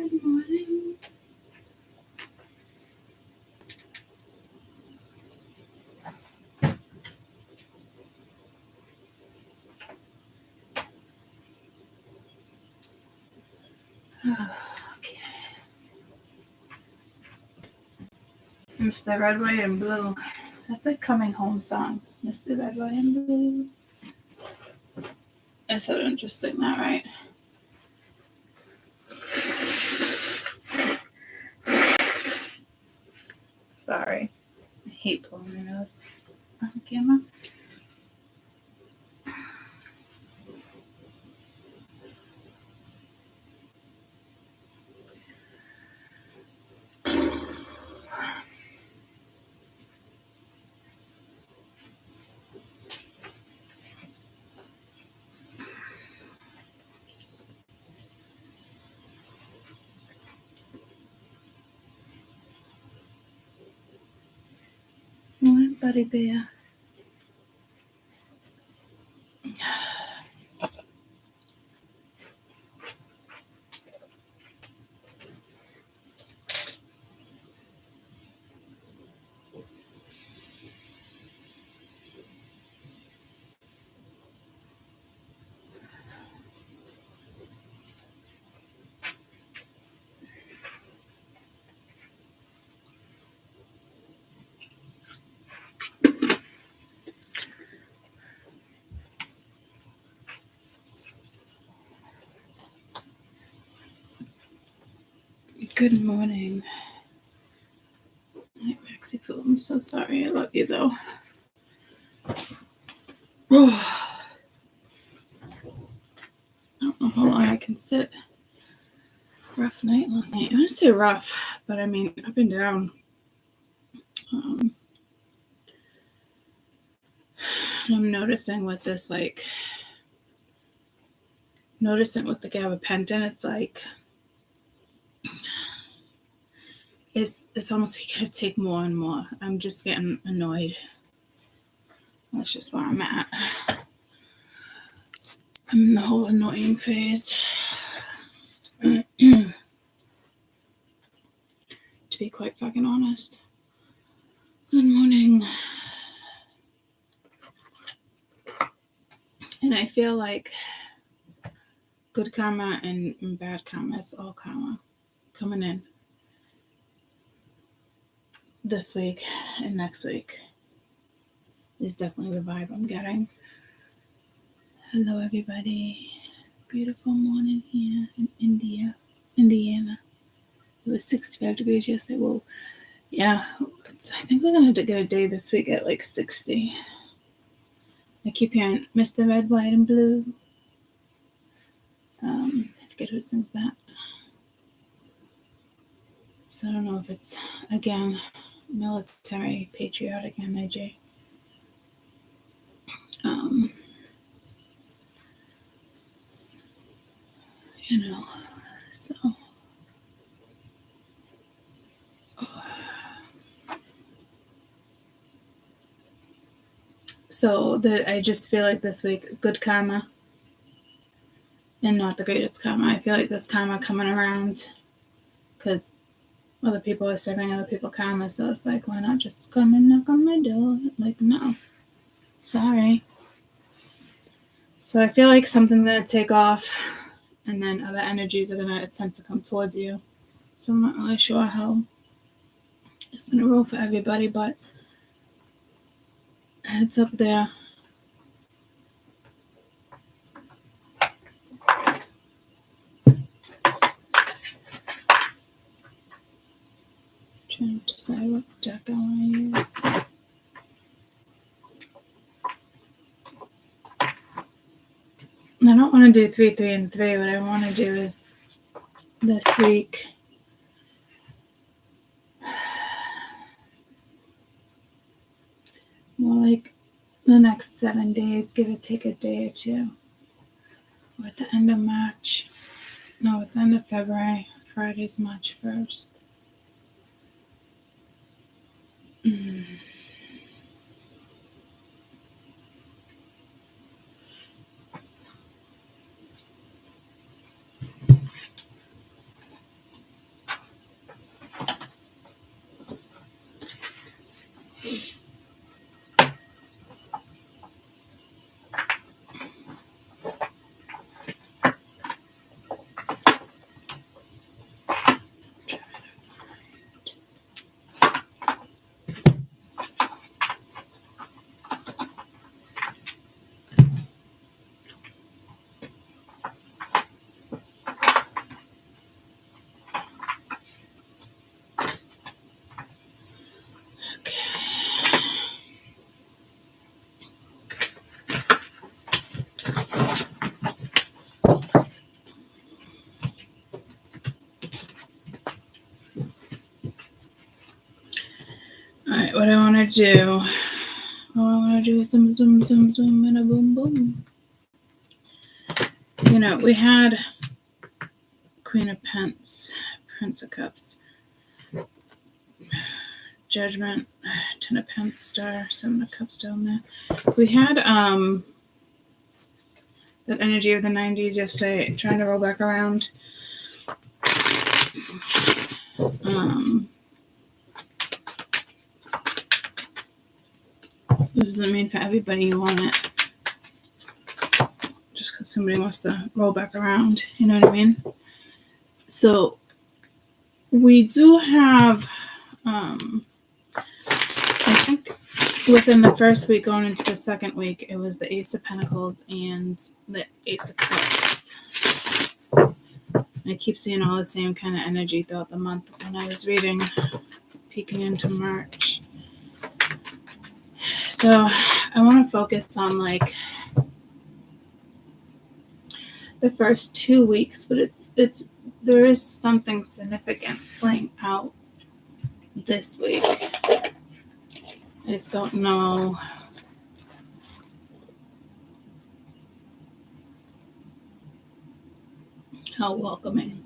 Good morning. Okay. Mr. Red, White, and Blue. That's like coming home songs. Mr. Red, White, and Blue. I still don't just sing that right. Sorry. I hate blowing my nose on camera. Morning, buddy bear. Good morning. Hi, Maxie Poo. I'm so sorry. I love you, though. I don't know how long I can sit. Rough night last night. I want to say rough, but I mean up and down. I'm noticing with this, like, with the gabapentin, it's like, it's almost going to take more and more. I'm just getting annoyed. That's just where I'm at. I'm in the whole annoying phase. To be quite fucking honest. Good morning. And I feel like good karma and bad karma, it's all karma coming in this week and next week is definitely the vibe I'm getting. Hello, everybody. Beautiful morning here in Indiana. It was 65 degrees yesterday. Well, yeah, I think we're going to get a day this week at like 60. I keep hearing Mr. Red, White, and Blue. I forget who sings that. So I don't know if it's, again, military, patriotic energy. So. So I just feel like this week, good karma and not the greatest karma. I feel like there's karma coming around because other people are serving other people karma. So it's like, why not just come and knock on my door? Like, no. Sorry. So I feel like something's going to take off and then other energies are going to attempt to come towards you. So I'm not really sure how it's going to roll for everybody, but it's up there. Trying to decide what deck I want to use. I don't want to do 3, 3, and 3. What I want to do is this week. More like the next 7 days, give or take a day or two. Or at the end of March. No, at the end of February. Friday's March 1st. what I want to do. All I want to do is zoom, zoom, zoom, zoom, and a boom, boom. You know, we had Queen of Pence, Prince of Cups, Judgment, Ten of Pence, Star, Seven of Cups down there. We had that energy of the 90s yesterday trying to roll back around. This doesn't mean for everybody you want it. Just because somebody wants to roll back around, you know what I mean? So we do have, I think within the first week going into the second week, it was the Ace of Pentacles and the Ace of Cups. I keep seeing all the same kind of energy throughout the month when I was reading, peeking into March. So I want to focus on like the first 2 weeks, but there is something significant playing out this week. I just don't know how welcoming.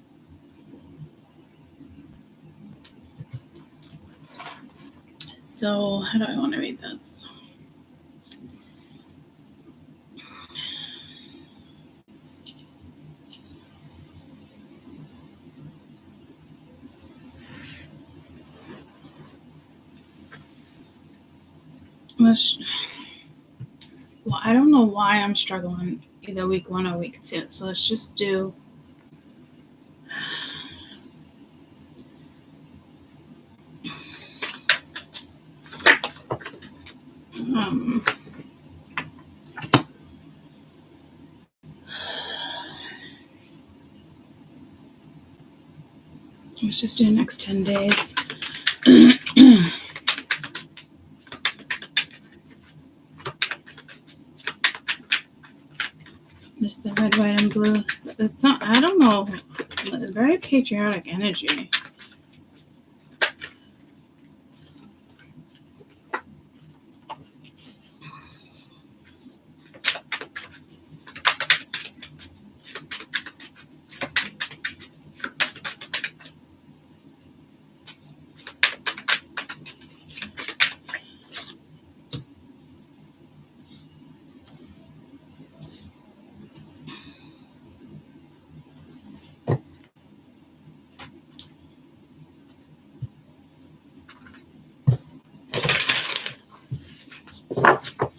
So how do I want to read this? Well, I don't know why I'm struggling either week 1 or week 2. So let's just do let's just do next 10 days. Just the red, white, and blue. It's not, I don't know. Very patriotic energy.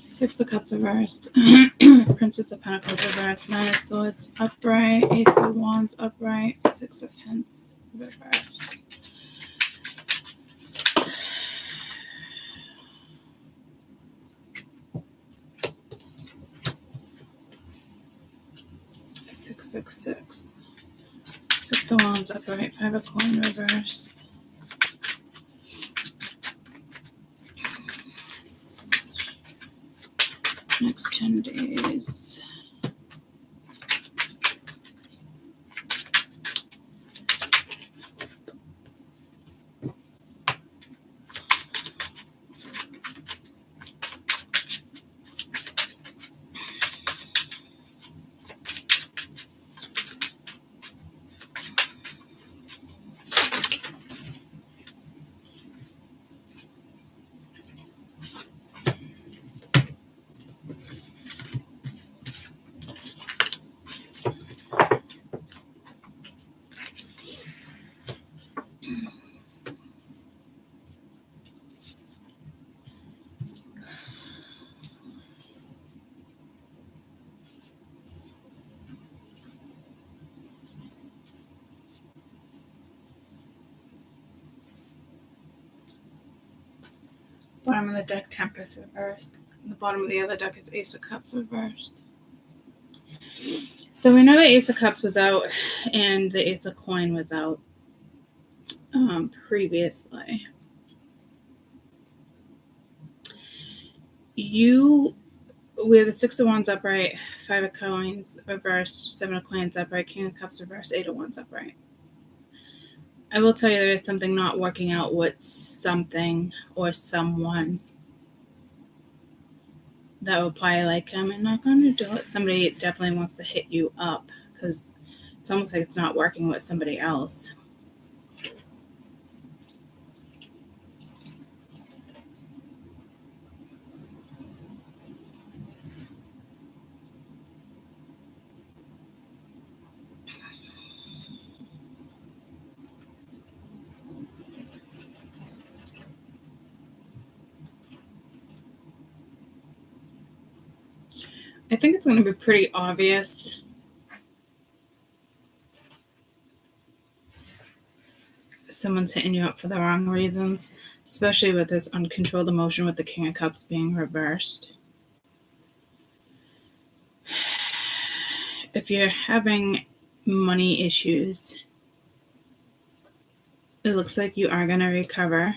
Six of Cups reversed, Princess of Pentacles reversed, Nine of Swords upright, Ace of Wands upright, Six of Pentacles reversed. Six, six, six. Six of Wands upright, Five of Coin reversed. Next 10 days. Bottom of the deck, Temperance reversed. The bottom of the other deck is Ace of Cups reversed. So we know the Ace of Cups was out and the Ace of Coin was out previously. We have the Six of Wands upright, Five of Coins reversed, Seven of Coins upright, King of Cups reversed, Eight of Wands upright. I will tell you there is something not working out with something or someone that will probably like, I'm not going to do it. Somebody definitely wants to hit you up because it's almost like it's not working with somebody else. I think it's going to be pretty obvious. Someone's hitting you up for the wrong reasons, especially with this uncontrolled emotion with the King of Cups being reversed. If you're having money issues, it looks like you are going to recover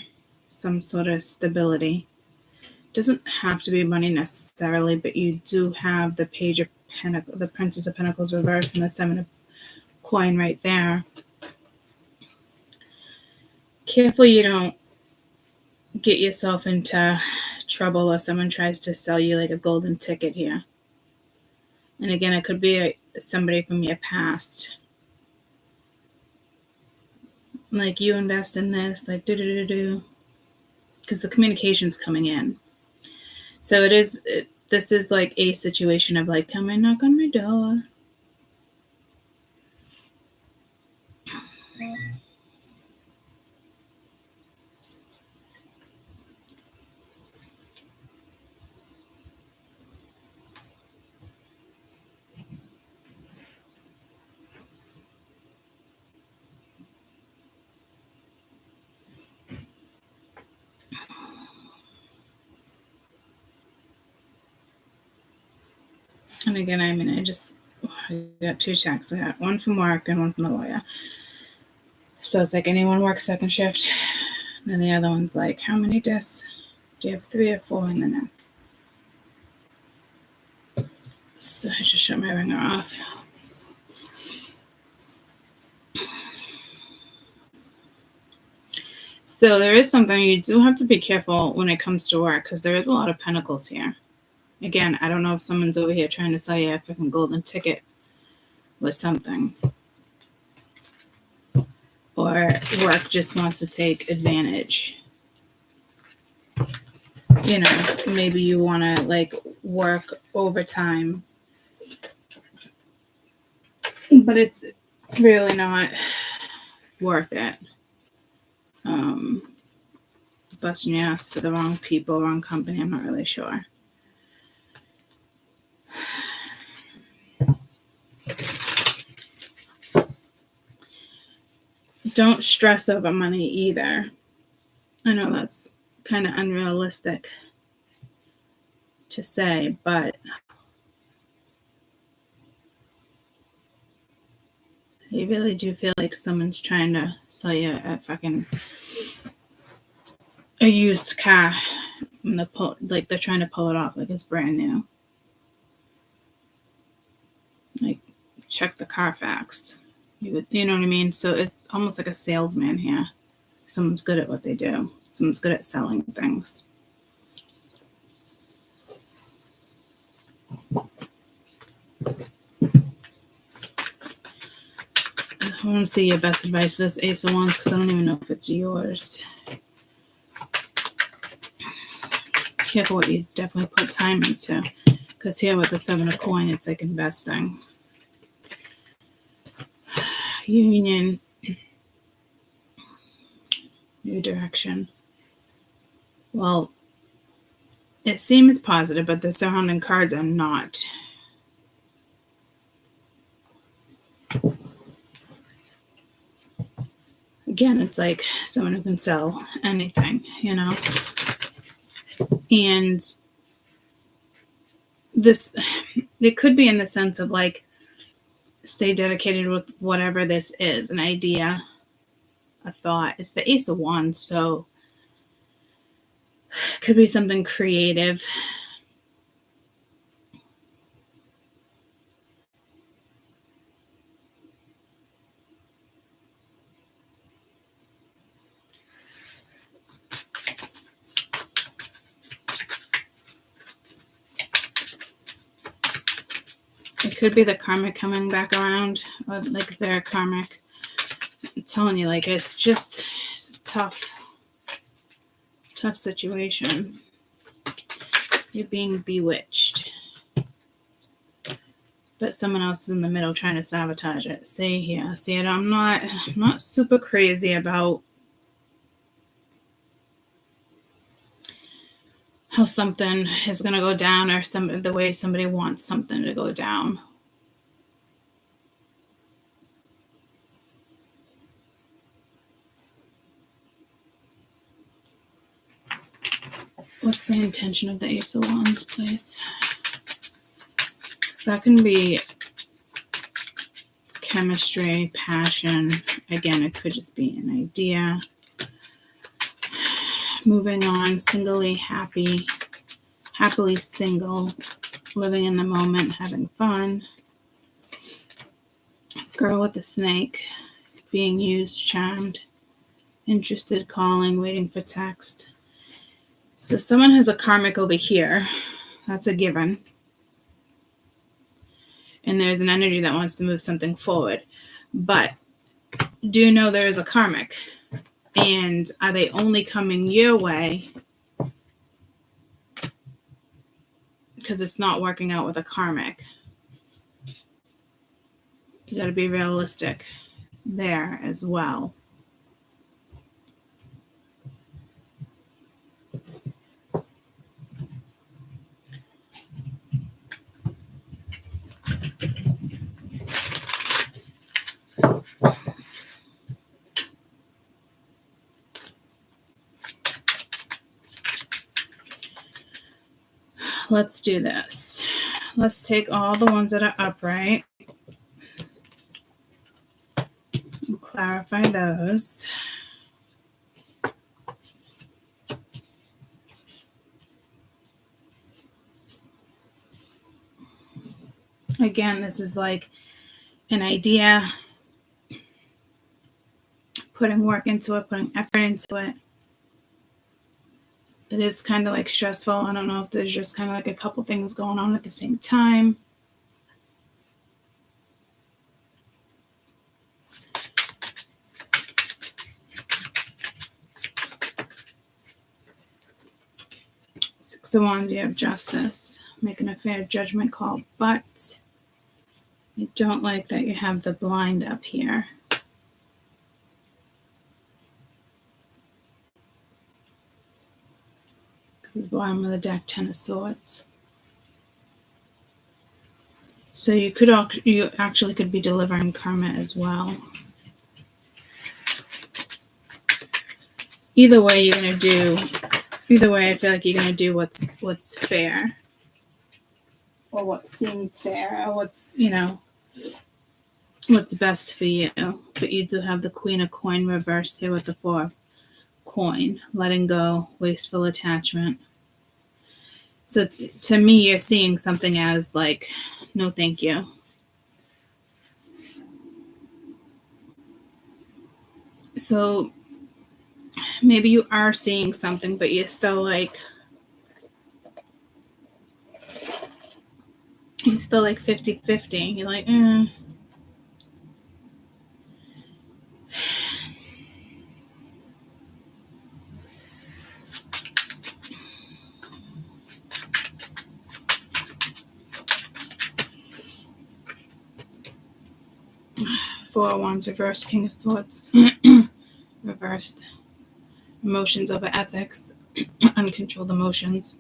some sort of stability. Doesn't have to be money necessarily, but you do have the Page of Pentacles, the Princess of Pentacles reversed, and the 7 of Coin right there. Careful you don't get yourself into trouble or someone tries to sell you like a golden ticket here. And again, it could be somebody from your past. Like, you invest in this, like, do. Because the communication's coming in. So this is like a situation of like, come and knock on my door. And again, I mean, I got 2 checks. I got one from work and one from the lawyer. So it's like, anyone work second shift? And then the other one's like, how many discs? Do you have 3 or 4 in the neck? So I just shut my ringer off. So there is something you do have to be careful when it comes to work, because there is a lot of pentacles here. Again, I don't know if someone's over here trying to sell you a freaking golden ticket with something. Or work just wants to take advantage. You know, maybe you want to like work overtime. But it's really not worth it. Busting your ass for the wrong people, wrong company, I'm not really sure. Don't stress over money either. I know that's kind of unrealistic to say, but you really do feel like someone's trying to sell you a used car. And like they're trying to pull it off like it's brand new. Like, check the Carfax. You know what I mean? So it's almost like a salesman here. Someone's good at what they do. Someone's good at selling things. I want to see your best advice for this Ace of Wands because I don't even know if it's yours. Careful what you definitely put time into. Because here with the 7 of Coin, it's like investing. Union. New direction. Well, it seems positive, but the surrounding cards are not. Again, it's like someone who can sell anything, you know? And this, it could be in the sense of like, stay dedicated with whatever this is, an idea, a thought. It's the Ace of Wands, so it could be something creative. could be the karmic coming back around, or like their karmic. I'm telling you, like, it's just a tough situation. You're being bewitched. But someone else is in the middle trying to sabotage it. See it. I'm not super crazy about how something is going to go down, or the way somebody wants something to go down. What's the intention of the Ace of Wands, please? So that can be chemistry, passion. Again, it could just be an idea. Moving on, happily single, living in the moment, having fun. Girl with a snake, being used, charmed, interested, calling, waiting for text. So someone has a karmic over here. That's a given. And there's an energy that wants to move something forward. But do you know there is a karmic? And are they only coming your way because it's not working out with a karmic? You got to be realistic there as well. Let's do this. Let's take all the ones that are upright and clarify those. Again, this is like an idea, putting work into it, putting effort into it. It is kind of like stressful. I don't know if there's just kind of like a couple things going on at the same time. Six of Wands, you have justice, making a fair judgment call, but I don't like that you have the blind up here. Bottom of the deck, Ten of Swords. So you actually could be delivering karma as well. Either way, I feel like you're gonna do what's fair, or what seems fair, or what's best for you. But you do have the Queen of Coin reversed here with the Four of Coin, letting go, wasteful attachment. So to me, you're seeing something as like, no, thank you. So maybe you are seeing something, but you're still like 50-50. You're like, Four of Wands reversed, King of Swords reversed. Emotions over ethics, uncontrolled emotions.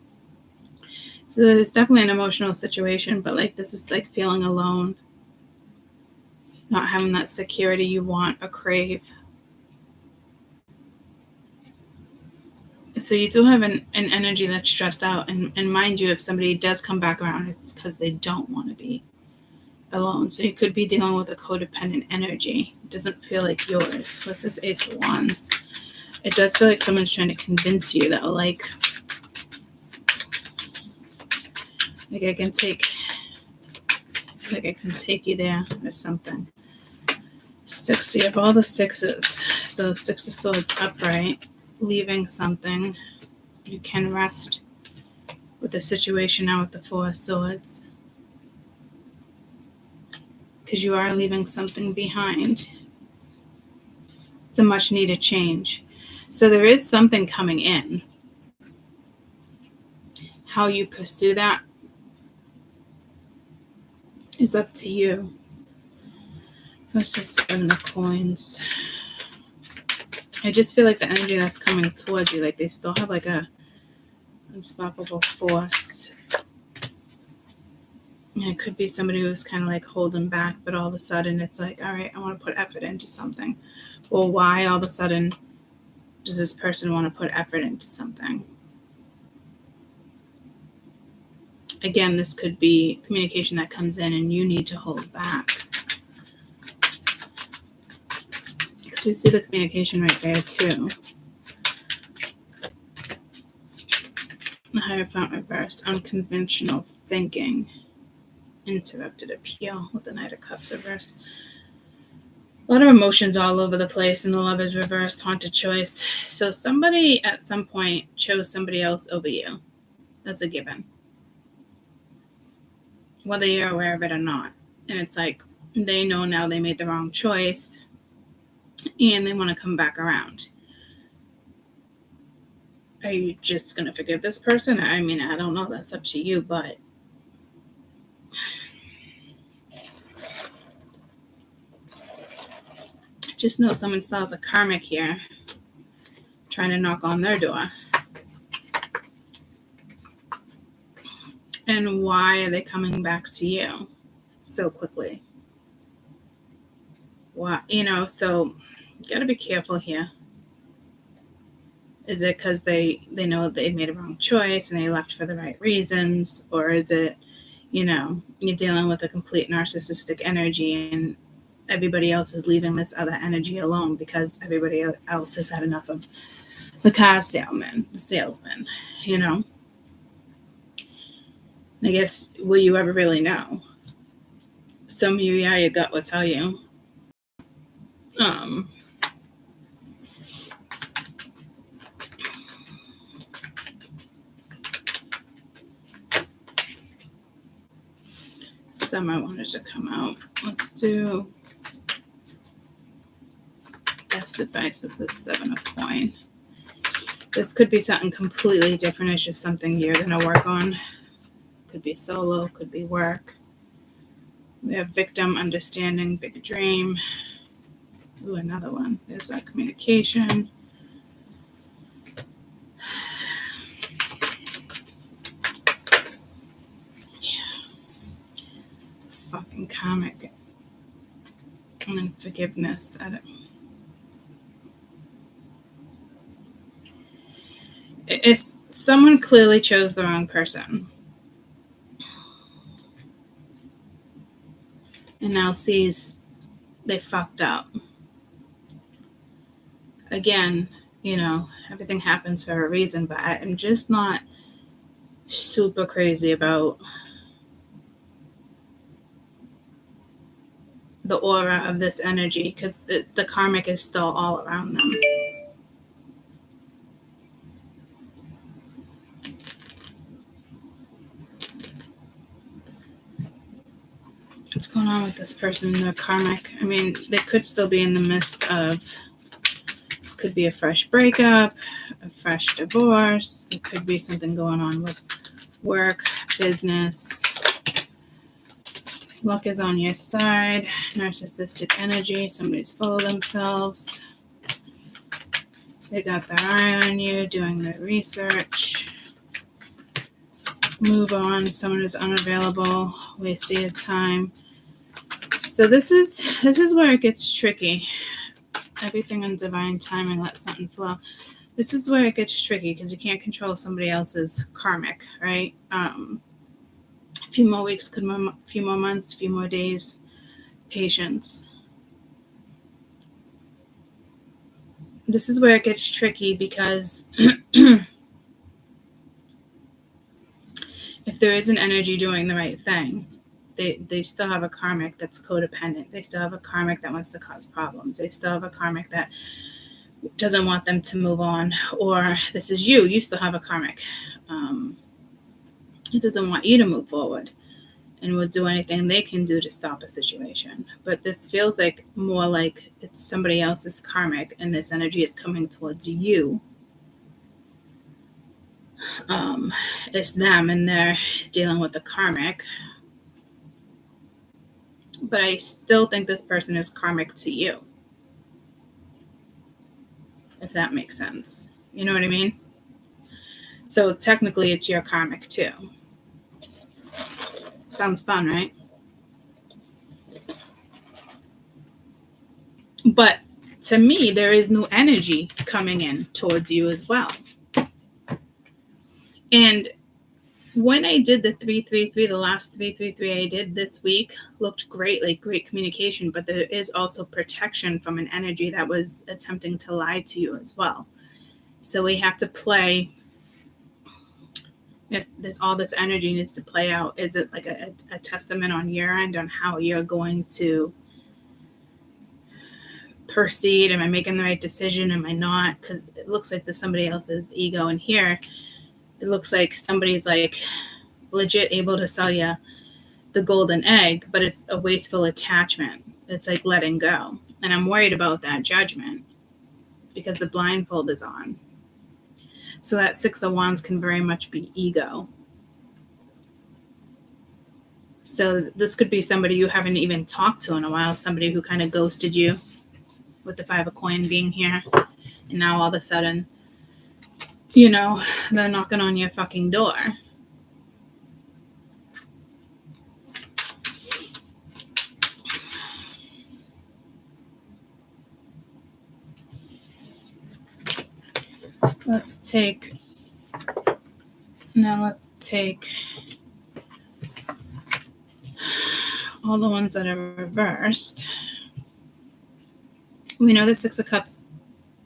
So there's definitely an emotional situation, but like this is like feeling alone, not having that security you want or crave. So you do have an energy that's stressed out, and mind you, if somebody does come back around, it's because they don't want to be alone. So you could be dealing with a codependent energy. It doesn't feel like yours. What's this Ace of Wands? It does feel like someone's trying to convince you that like I can take you there or something. Six, you have all the sixes. So Six of Swords upright, leaving something. You can rest with the situation now with the Four of Swords. because you are leaving something behind. It's a much needed change. So there is something coming in. How you pursue that is up to you. What's the 7 of coins? I just feel like the energy that's coming towards you, like they still have like a unstoppable force. It could be somebody who's kind of like holding back, but all of a sudden it's like, all right, I want to put effort into something. Well, why all of a sudden does this person want to put effort into something? Again, this could be communication that comes in and you need to hold back. Because we see the communication right there too. The Hierophant reversed, unconventional thinking. Interrupted appeal with the Knight of Cups reversed. A lot of emotions all over the place, and the Lovers reversed, haunted choice. So somebody at some point chose somebody else over you. That's a given. Whether you're aware of it or not. And it's like they know now they made the wrong choice and they want to come back around. Are you just going to forgive this person? I mean, I don't know. That's up to you, but just know someone still has a karmic here trying to knock on their door. And why are they coming back to you so quickly? Why, so you got to be careful here. Is it because they know they made a wrong choice and they left for the right reasons? Or is it, you're dealing with a complete narcissistic energy and everybody else is leaving this other energy alone because everybody else has had enough of the car salesman, I guess, will you ever really know? Some of you, your gut will tell you. Some I wanted to come out. Let's do best advice with the 7 of coin. This could be something completely different. It's just something you're going to work on. Could be solo, could be work. We have victim, understanding, big dream. Ooh, another one. There's our communication. Fucking karmic. And then forgiveness. It's someone clearly chose the wrong person. And now sees they fucked up. Again, everything happens for a reason, but I'm just not super crazy about the aura of this energy because the karmic is still all around them. What's going on with this person in their karmic? I mean, they could still be in the midst of, could be a fresh breakup, a fresh divorce. There could be something going on with work, business. Luck is on your side. Narcissistic energy. Somebody's full of themselves. They got their eye on you, doing their research. Move on. Someone is unavailable. Wasting your time. So this is where it gets tricky. Everything in divine timing, let something flow. This is where it gets tricky because you can't control somebody else's karmic, right? A few more weeks, a few more months, a few more days. Patience. This is where it gets tricky because if there is an energy doing the right thing, they still have a karmic that's codependent. They still have a karmic that wants to cause problems. They still have a karmic that doesn't want them to move on. Or this is you still have a karmic. It doesn't want you to move forward. and will do anything they can do to stop a situation. But this feels like more like it's somebody else's karmic, and this energy is coming towards you. It's them, and they're dealing with the karmic. But I still think this person is karmic to you, if that makes sense. You know what I mean? So technically it's your karmic too. Sounds fun, right? But to me, there is new energy coming in towards you as well. And when I did the 333, the last 333 I did this week looked great, like great communication, but there is also protection from an energy that was attempting to lie to you as well. So we have to play, if there's all this energy needs to play out, is it like a testament on your end on how you're going to proceed? Am I making the right decision? Am I not? Because it looks like there's somebody else's ego in here. It looks like somebody's like legit able to sell you the golden egg, but it's a wasteful attachment. It's like letting go. And I'm worried about that judgment because the blindfold is on. So that 6 of Wands can very much be ego. So this could be somebody you haven't even talked to in a while, somebody who kind of ghosted you with the 5 of Coin being here. And now all of a sudden, you know, they're knocking on your fucking door. Let's take all the ones that are reversed. We know the 6 of Cups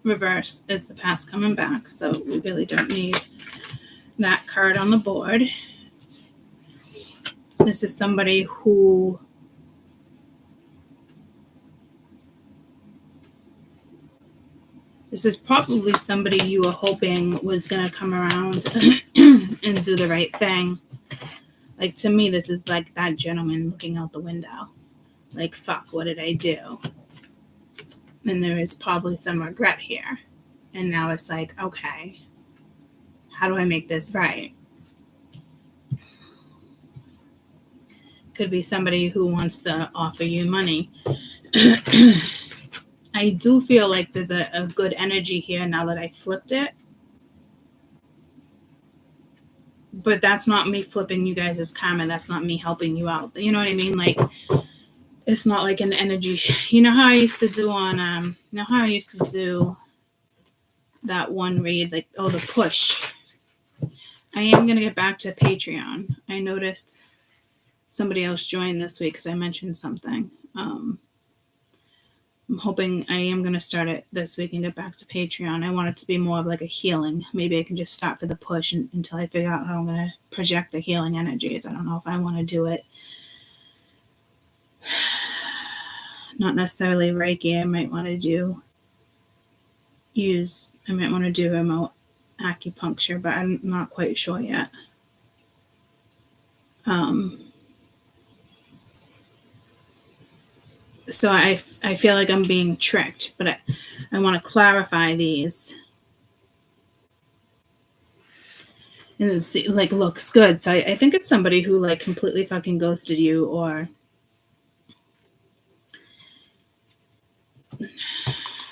reverse is the past coming back, so we really don't need that card on the board. This is somebody who this is probably somebody you were hoping was going to come around and do the right thing. Like, to me, this is like that gentleman looking out the window. Like, fuck, what did I do? And there is probably some regret here. And now it's like, okay, how do I make this right? Could be somebody who wants to offer you money. I do feel like there's a good energy here now that I flipped it. But that's not me flipping you guys as karma. That's not me helping you out. You know what I mean? Like, it's not like an energy. You know how I used to do on, that one read, like, oh, the push. I am going to get back to Patreon. I noticed somebody else joined this week because I mentioned something. I'm hoping I am going to start it this week and get back to Patreon. I want it to be more of like a healing. Maybe I can just start for the push until I figure out how I'm going to project the healing energies. I don't know if I want to do it. Not necessarily Reiki. I might want to do remote acupuncture, but I'm not quite sure yet. So I feel like I'm being tricked, but I want to clarify these. And it like looks good. So I think it's somebody who like completely fucking ghosted you, or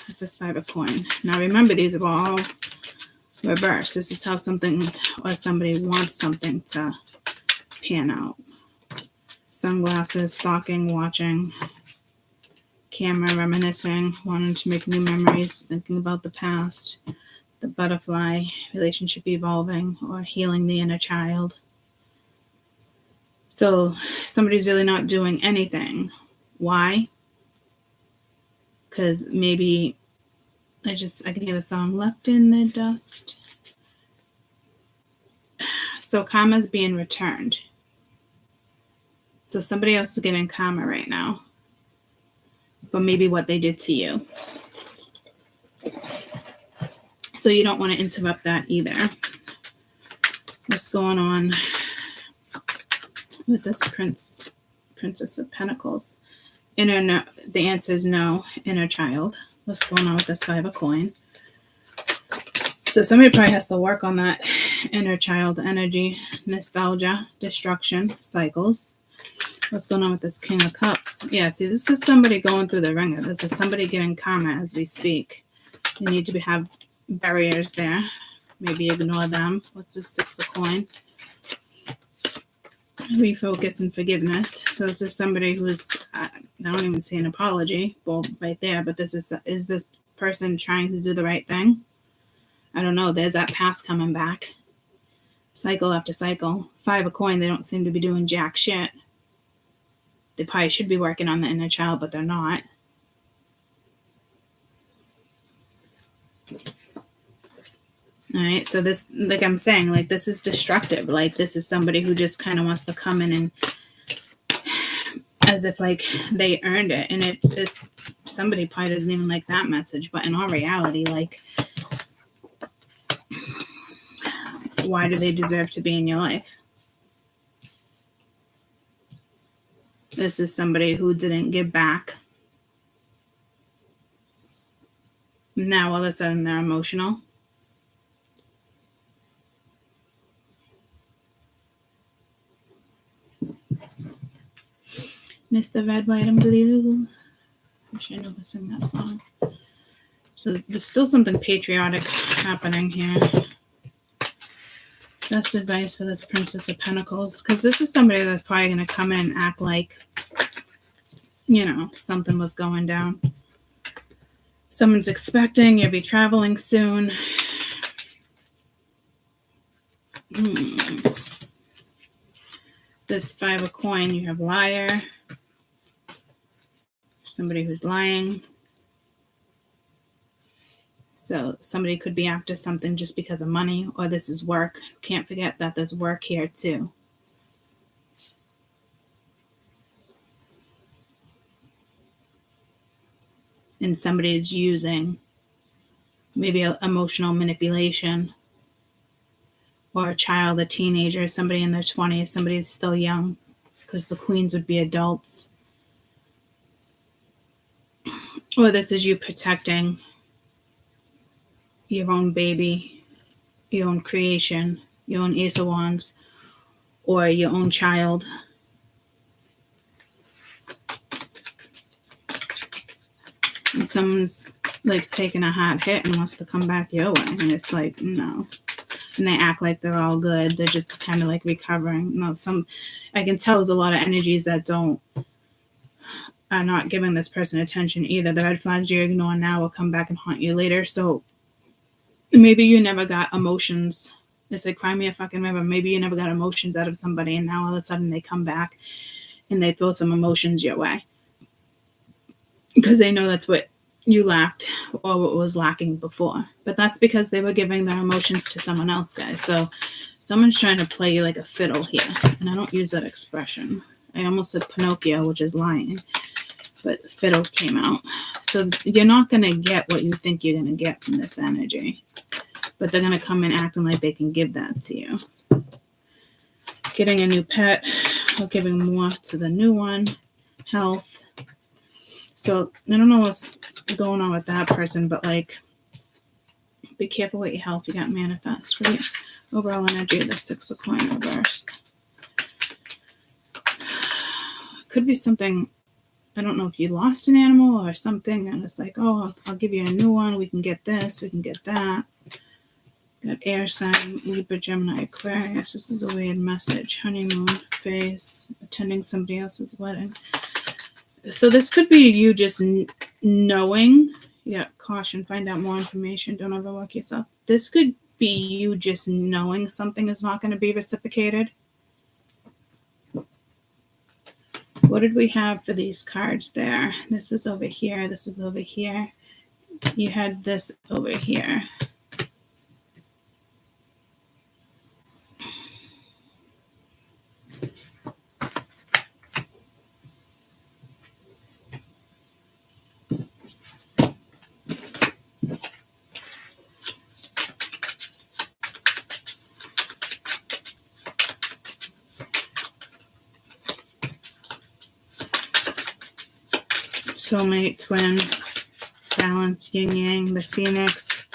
it's this 5 of Coin. Now remember, these are all reversed. This is how something or somebody wants something to pan out. Sunglasses, stalking, watching, camera, reminiscing, wanting to make new memories, thinking about the past, the butterfly, relationship evolving, or healing the inner child. So somebody's really not doing anything. Why? Because maybe I can hear the song Left in the Dust. So karma's being returned. So somebody else is getting karma right now for maybe what they did to you. So you don't want to interrupt that either. What's going on with this Princess of Pentacles. The answer is no. Inner child. What's going on with this 5 of coin? So somebody probably has to work on that inner child energy, nostalgia, destruction, cycles. What's going on with this King of Cups? Yeah, see, this is somebody going through the ringer. This is somebody getting karma as we speak. You need to have barriers there. Maybe ignore them. What's this 6 of coin? Refocus and forgiveness. So this is somebody who's, I don't even see an apology, well, right there, but is this person trying to do the right thing? I don't know. There's that past coming back. Cycle after cycle. 5 of coin, they don't seem to be doing jack shit. They probably should be working on the inner child, but they're not. All right, so this, like I'm saying, like this is destructive. Like this is somebody who just kind of wants to come in and as if like they earned it. And it's somebody probably doesn't even like that message. But in all reality, like, why do they deserve to be in your life? This is somebody who didn't give back. Now all of a sudden they're emotional. Mr. Red, White, and Blue. I wish I knew to sing that song. So there's still something patriotic happening here. Best advice for this Princess of Pentacles. Because this is somebody that's probably going to come in and act like, you know, something was going down. Someone's expecting you'll be traveling soon. This 5 of coin, you have liar. Somebody who's lying. So somebody could be after something just because of money, or this is work. Can't forget that there's work here too. And somebody is using maybe emotional manipulation, or a child, a teenager, somebody in their 20s, somebody who's still young, because the queens would be adults. Or this is you protecting your own baby, your own creation, your own Ace of Wands, or your own child. And someone's like taking a hot hit and wants to come back your way. And it's like, no. And they act like they're all good. They're just kind of like recovering. No, I can tell there's a lot of energies that are not giving this person attention either. The red flags you ignore now will come back and haunt you later. So maybe you never got emotions. It's like, cry me a fucking river. Maybe you never got emotions out of somebody, and now all of a sudden they come back and they throw some emotions your way. Because they know that's what you lacked or what was lacking before. But that's because they were giving their emotions to someone else, guys. So someone's trying to play you like a fiddle here. And I don't use that expression. I almost said Pinocchio, which is lying. But fiddle came out. So you're not going to get what you think you're going to get from this energy. But they're going to come in acting like they can give that to you. Getting a new pet or giving more to the new one. Health. So I don't know what's going on with that person, but like, be careful with your health. You got manifest, right? Overall energy, the 6 of coin reversed. Could be something, I don't know if you lost an animal or something, and it's like, oh, I'll give you a new one. We can get this, we can get that. Got air sign, Libra, Gemini, Aquarius. This is a weird message. Honeymoon phase, attending somebody else's wedding. So this could be you just knowing. Yeah, caution, find out more information. Don't overwork yourself. This could be you just knowing something is not going to be reciprocated. What did we have for these cards there? This was over here. This was over here. You had this over here. soulmate, twin, balance, yin yang, the phoenix,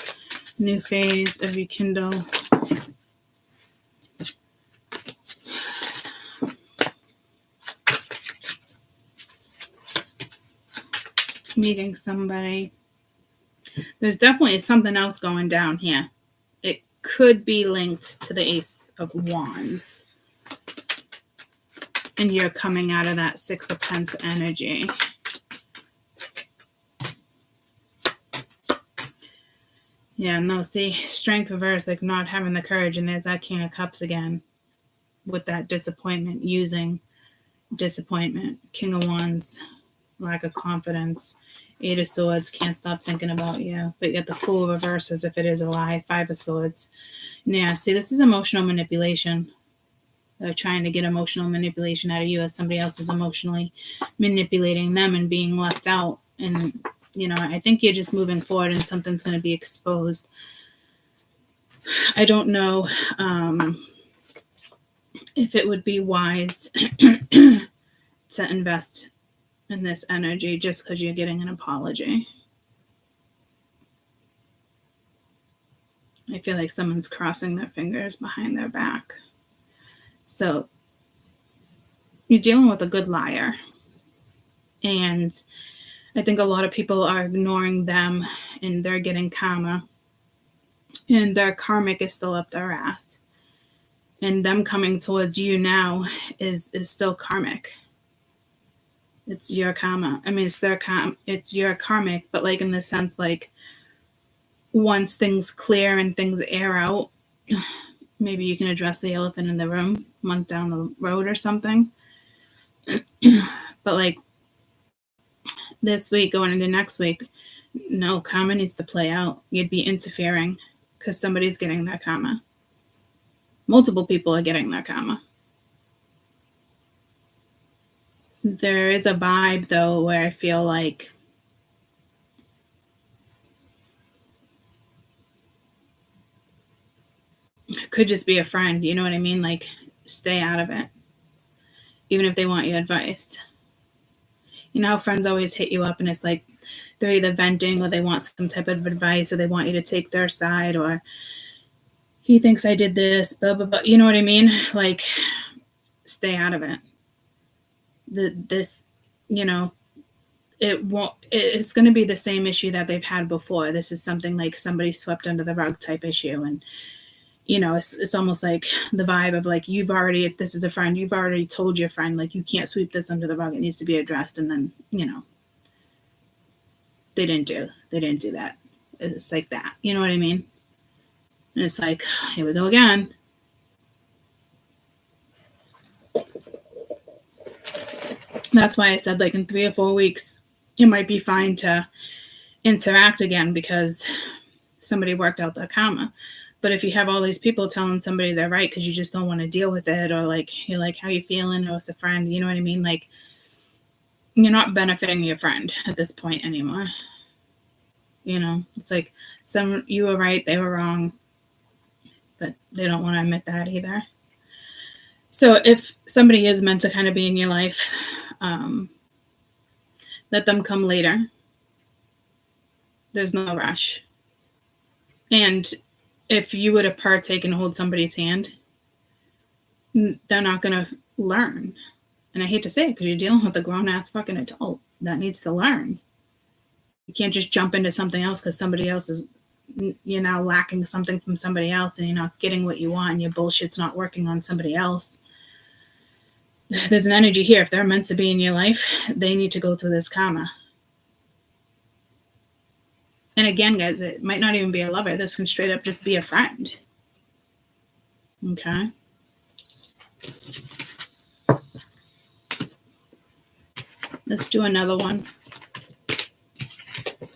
new phase of rekindle. Meeting somebody. There's definitely something else going down here. It could be linked to the Ace of Wands. And you're coming out of that Six of Pentacles energy. Yeah, no, see, strength reversed, like not having the courage. And there's that King of Cups again with that disappointment, using disappointment. King of Wands, lack of confidence. Eight of Swords, can't stop thinking about you. But you get the Fool reverse as if it is a lie. Five of Swords. Yeah, see, this is emotional manipulation. They're trying to get emotional manipulation out of you as somebody else is emotionally manipulating them and being left out. And, you know, I think you're just moving forward and something's going to be exposed. I don't know if it would be wise to invest in this energy just because you're getting an apology. I feel like someone's crossing their fingers behind their back. So you're dealing with a good liar. And I think a lot of people are ignoring them and they're getting karma. And their karmic is still up their ass. And them coming towards you now is still karmic. It's your karma. I mean, it's your karmic, but like in the sense, like once things clear and things air out, maybe you can address the elephant in the room a month down the road or something. But like this week going into next week, no, karma needs to play out. You'd be interfering because somebody's getting their karma. Multiple people are getting their karma. There is a vibe, though, where I feel like it could just be a friend. You know what I mean? Like, stay out of it. Even if they want your advice. You know how friends always hit you up and it's like they're either venting or they want some type of advice or they want you to take their side or he thinks I did this, blah, blah, blah. You know what I mean? Like, stay out of it. This, you know, it's going to be the same issue that they've had before. This is something like somebody swept under the rug type issue. And, you know, it's almost like the vibe of like, if this is a friend, you've already told your friend, like, you can't sweep this under the rug. It needs to be addressed. And then, you know, they didn't do that. It's like that. You know what I mean? And it's like, here we go again. That's why I said, like, in 3 or 4 weeks, it might be fine to interact again because somebody worked out their karma. But if you have all these people telling somebody they're right because you just don't want to deal with it, or like, you're like, how you feeling? Or it's a friend, you know what I mean? Like, you're not benefiting your friend at this point anymore. You know, it's like you were right, they were wrong, but they don't want to admit that either. So if somebody is meant to kind of be in your life, let them come later. There's no rush. And if you were to partake and hold somebody's hand, they're not going to learn. And I hate to say it because you're dealing with a grown-ass fucking adult that needs to learn. You can't just jump into something else because somebody else is, you're now lacking something from somebody else and you're not getting what you want and your bullshit's not working on somebody else. There's an energy here. If they're meant to be in your life, they need to go through this karma. And again, guys, it might not even be a lover. This can straight up just be a friend. Okay? Let's do another one. I'm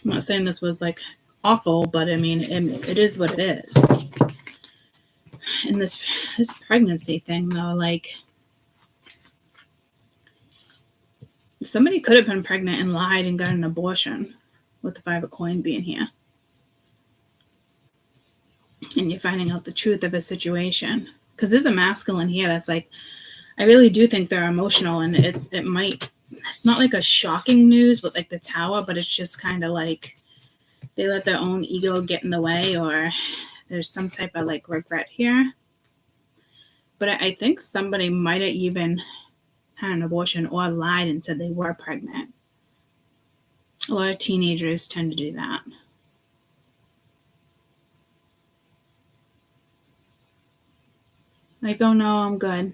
not saying this was like awful, but I mean, it is what it is. And this pregnancy thing, though, like, somebody could have been pregnant and lied and got an abortion with the 5 of coin being here. And you're finding out the truth of a situation. Because there's a masculine here that's like, I really do think they're emotional and it might it's not like a shocking news with like the tower, but it's just kind of like they let their own ego get in the way, or there's some type of like regret here. But I think somebody might have even had an abortion or lied and said they were pregnant. A lot of teenagers tend to do that. Like, oh no, I'm good.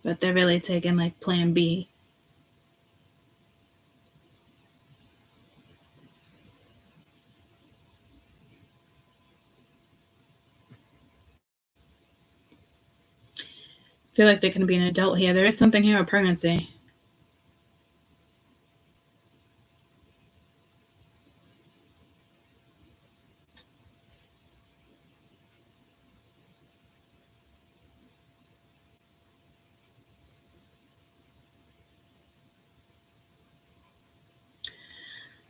But they're really taking like plan B. I feel like they can be an adult here. There is something here with pregnancy.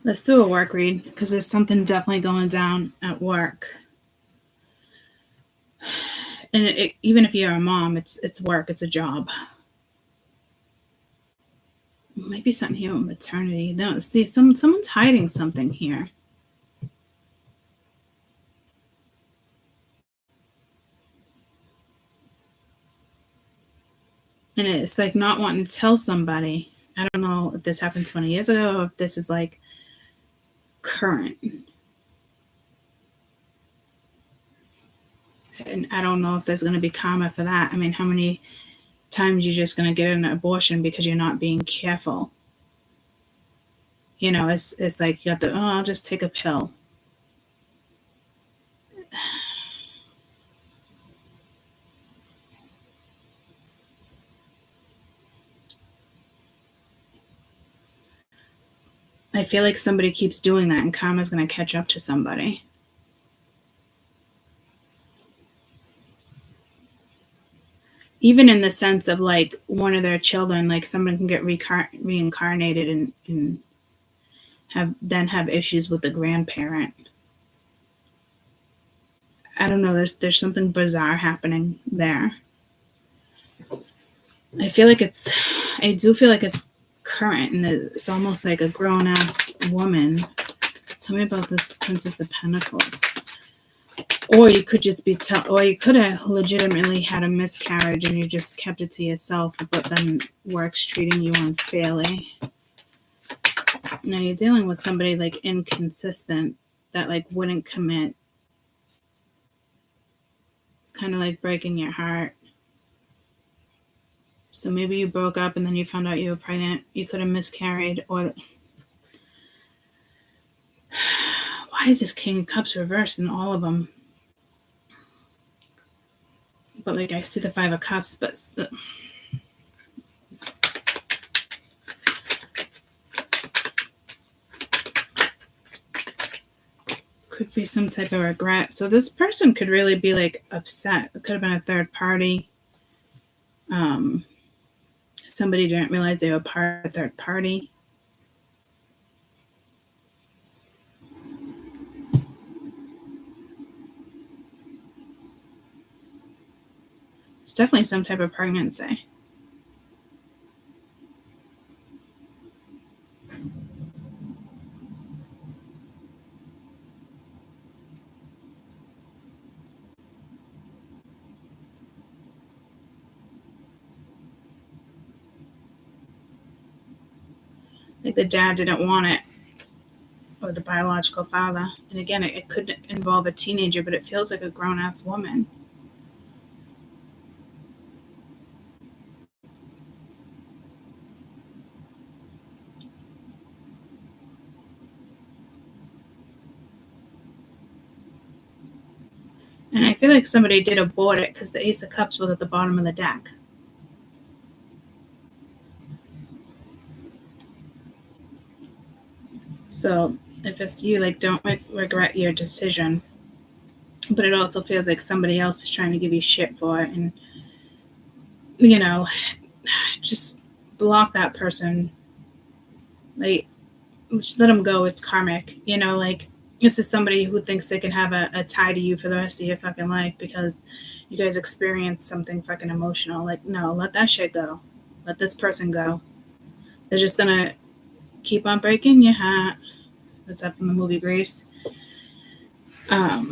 Let's do a work read because there's something definitely going down at work. And even if you're a mom, it's work, it's a job. Maybe something here with maternity. No, see, someone's hiding something here. And it's like not wanting to tell somebody. I don't know if this happened 20 years ago or if this is like current. And I don't know if there's going to be karma for that. I mean, how many times you're just going to get an abortion because you're not being careful? You know, it's like you got I'll just take a pill. I feel like somebody keeps doing that and karma's going to catch up to somebody. Even in the sense of like one of their children, like someone can get reincarnated and have issues with the grandparent. I don't know. There's something bizarre happening there. I do feel like it's current, and it's almost like a grown ass woman. Tell me about this Princess of Pentacles. Or you could just be or you could have legitimately had a miscarriage and you just kept it to yourself, but then work's treating you unfairly. Now you're dealing with somebody like inconsistent that like wouldn't commit. It's kind of like breaking your heart. So maybe you broke up and then you found out you were pregnant. You could have miscarried, or why is this King of Cups reversed in all of them? But like I see the Five of Cups, but could be some type of regret. So this person could really be like upset. It could have been a third party. Somebody didn't realize they were part of a third party. It's definitely some type of pregnancy. Like the dad didn't want it, or the biological father. And again, it could involve a teenager, but it feels like a grown-ass woman. And I feel like somebody did abort it because the Ace of Cups was at the bottom of the deck. So if it's you, like, don't regret your decision. But it also feels like somebody else is trying to give you shit for it. And, you know, just block that person. Like, just let them go. It's karmic. You know, like, this is somebody who thinks they can have a tie to you for the rest of your fucking life because you guys experienced something fucking emotional. Like, no, let that shit go. Let this person go. They're just going to keep on breaking your heart. What's up in the movie Grace? Yeah.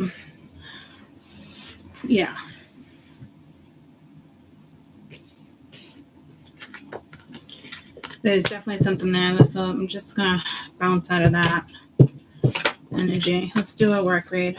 There's definitely something there. So I'm just going to bounce out of that energy. Let's do a work read.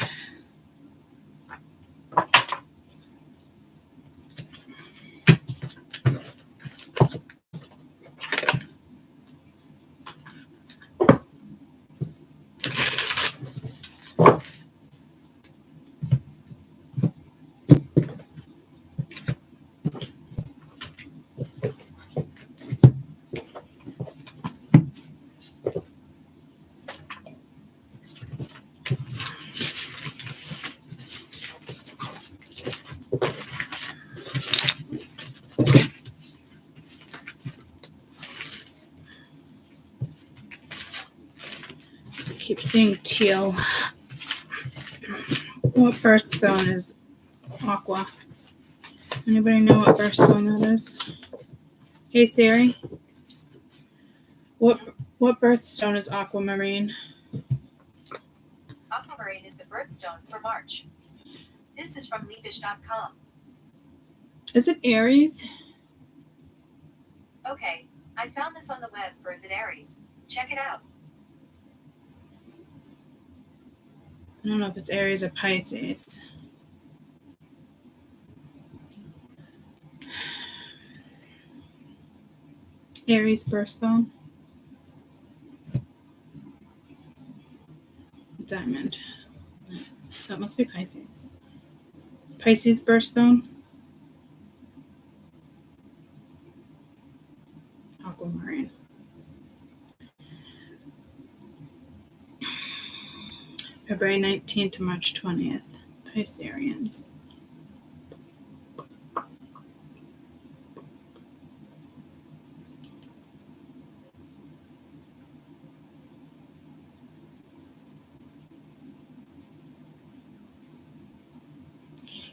Keep seeing teal. What birthstone is aqua? Anybody know what birthstone that is? Hey Siri. What birthstone is aquamarine? Aquamarine is the birthstone for March. This is from LeaveTheMessBehind. Is it Aries? Okay, I found this on the web for Is It Aries? Check it out. I don't know if it's Aries or Pisces. Aries birthstone. Diamond. So it must be Pisces. Pisces birthstone. Aquamarine. February 19th to March 20th. Pisceans.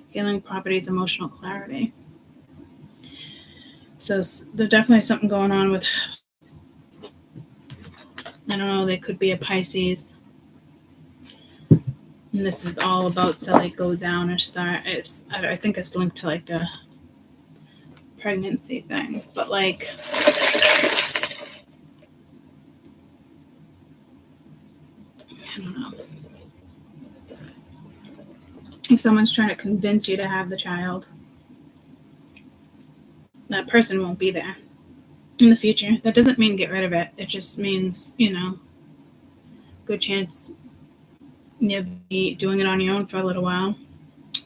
Healing properties, emotional clarity. So there's definitely something going on with, I don't know, they could be a Pisces. And this is all about to like go down or start. I think it's linked to like the pregnancy thing. But like, I don't know. If someone's trying to convince you to have the child, that person won't be there in the future. That doesn't mean get rid of it. It just means, good chance you'll be doing it on your own for a little while,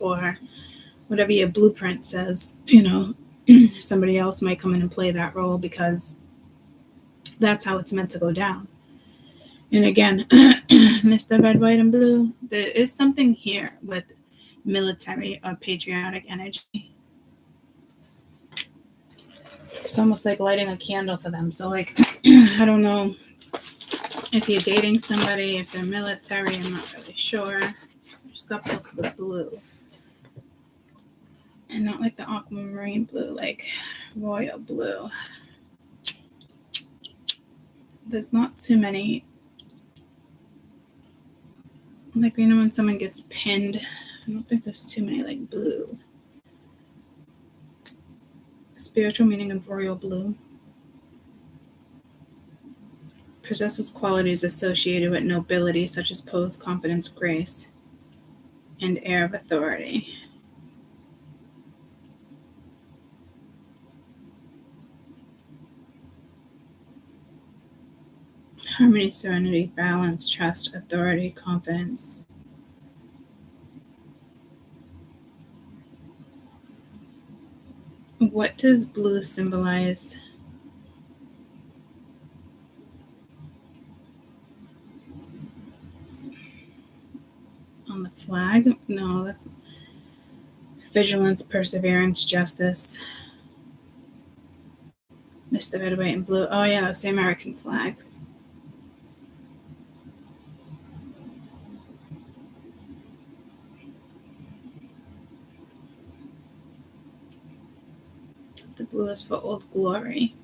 or whatever your blueprint says, somebody else might come in and play that role because that's how it's meant to go down. And again, Mr. Red, White, and Blue, there is something here with military or patriotic energy. It's almost like lighting a candle for them. So like, I don't know if you're dating somebody, if they're military, I'm not really sure. I just got books with blue. And not like the aquamarine blue, like royal blue. There's not too many. Like, when someone gets pinned, I don't think there's too many like blue. Spiritual meaning of royal blue. Possesses qualities associated with nobility, such as pose, confidence, grace, and air of authority. Harmony, serenity, balance, trust, authority, confidence. What does blue symbolize? On the flag? No, that's vigilance, perseverance, justice. Mr. Red, White, and Blue. Oh yeah, that's the American flag. The blue is for Old Glory.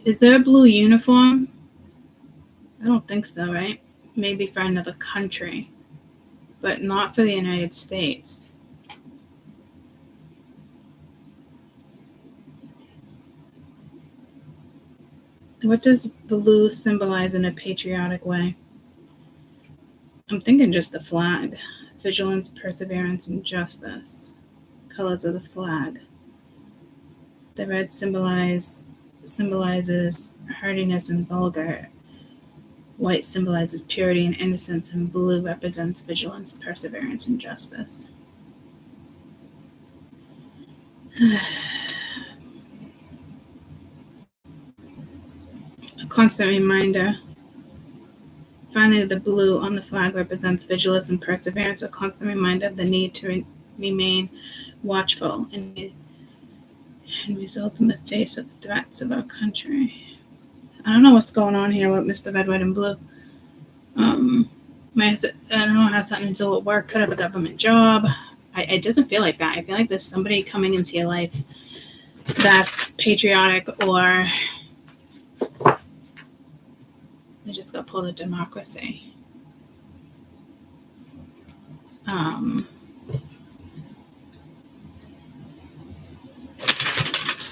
Is there a blue uniform? I don't think so, right? Maybe for another country, but not for the United States. What does blue symbolize in a patriotic way? I'm thinking just the flag. Vigilance, perseverance, and justice. Colors of the flag. The red symbolizes hardiness and vulgar. White symbolizes purity and innocence, and blue represents vigilance, perseverance, and justice. A constant reminder. Finally, the blue on the flag represents vigilance and perseverance, a constant reminder of the need to remain watchful and resolve in the face of threats of our country. I don't know what's going on here with Mr. Red, White, and Blue. I don't know, it has something to do with work, could have a government job. It doesn't feel like that. I feel like there's somebody coming into your life that's patriotic, or I just got pulled a democracy.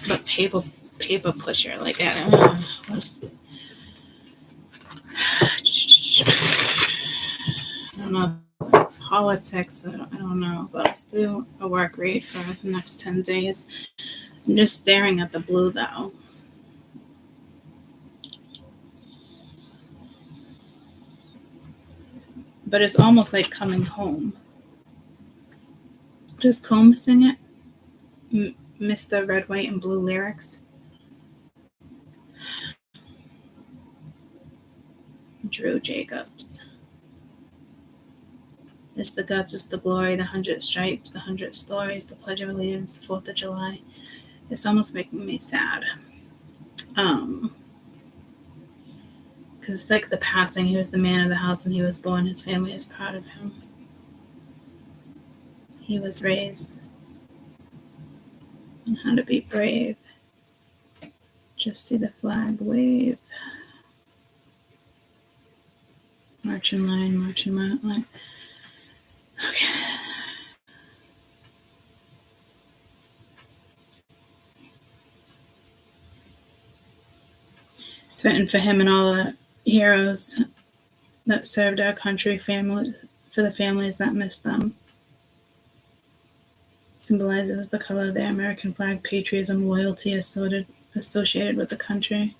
But paper pusher, like I don't know. I don't know. Politics, I don't know. But let's do a work read for the next 10 days. I'm just staring at the blue though. But it's almost like coming home. Does Combe sing it? Mr. Red, White, and Blue lyrics. Drew Jacobs. It's the guts, it's the glory, the 100 stripes, the 100 stories, the Pledge of Allegiance, the 4th of July. It's almost making me sad. Because it's like the passing. He was the man of the house and he was born. His family is proud of him. He was raised on how to be brave. Just see the flag wave. Marching line. Okay. It's written for him and all the heroes that served our country, for the families that missed them. Symbolizes the color of the American flag, patriotism, loyalty associated with the country.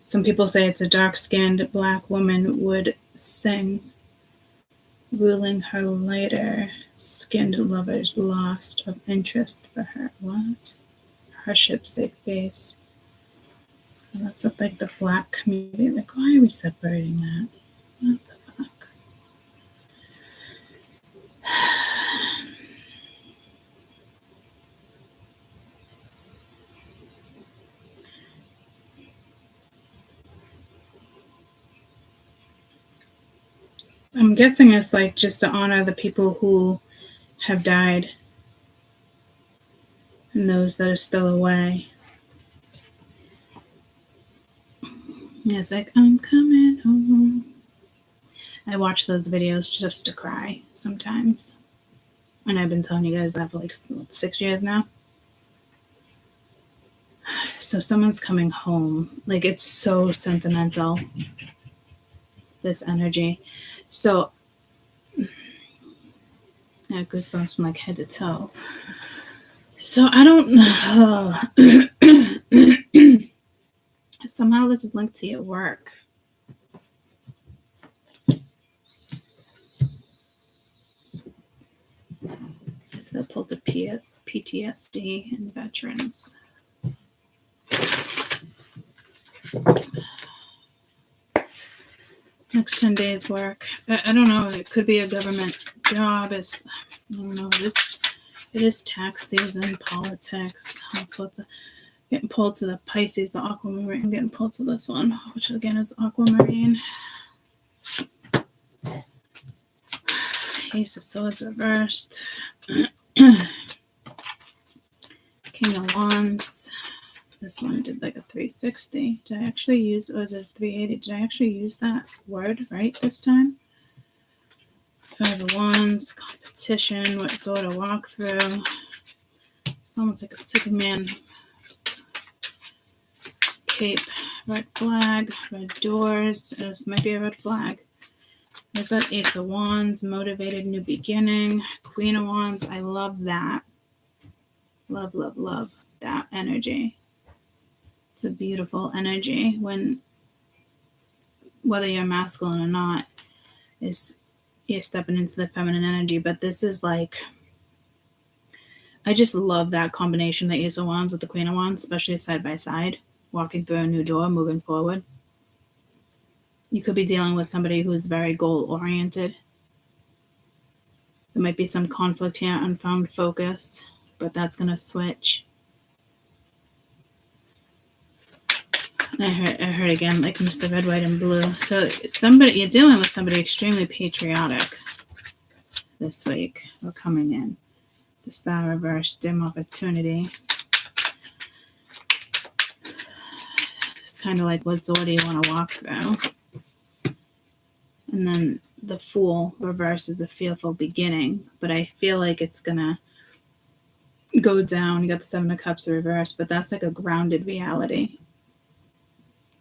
Some people say it's a dark-skinned black woman would sing, ruling her lighter-skinned lovers lost of interest for her. What? Hardships they face. And that's what, like, the black community, like, why are we separating that? What the fuck? I'm guessing it's like just to honor the people who have died and those that are still away. Yeah, it's like, I'm coming home. I watch those videos just to cry sometimes. And I've been telling you guys that for like 6 years now. So someone's coming home. Like, it's so sentimental, this energy. So, I have goosebumps from like head to toe. So I don't know. Somehow this is linked to your work. It's a pull to PTSD and veterans. Next 10 days work. I don't know. It could be a government job. I don't know. It is tax season, politics, all sorts of. Getting pulled to the Pisces, the Aquamarine. Getting pulled to this one, which again is Aquamarine. Ace of Swords reversed. King of Wands. This one did like a 360. Did I actually use, or was it 380? Did I actually use that word right this time? Five of Wands, competition, what door to walk through. It's almost like a Superman cape. Red flag, red doors. This might be a red flag. There's that Ace of Wands, motivated new beginning. Queen of Wands, I love that. Love, love, love that energy. It's a beautiful energy when, whether you're masculine or not, is you're stepping into the feminine energy. But this is like, I just love that combination, the Ace of Wands with the Queen of Wands, especially side by side, walking through a new door, moving forward. You could be dealing with somebody who's very goal-oriented. There might be some conflict here, unfound focus, but that's going to switch. I heard again, like Mr. Red, White, and Blue. So you're dealing with somebody extremely patriotic this week or coming in. The Star reverse, dim opportunity. It's kind of like, what door do you want to walk through? And then the Fool reverse is a fearful beginning, but I feel like it's going to go down. You got the Seven of Cups reverse, but that's like a grounded reality.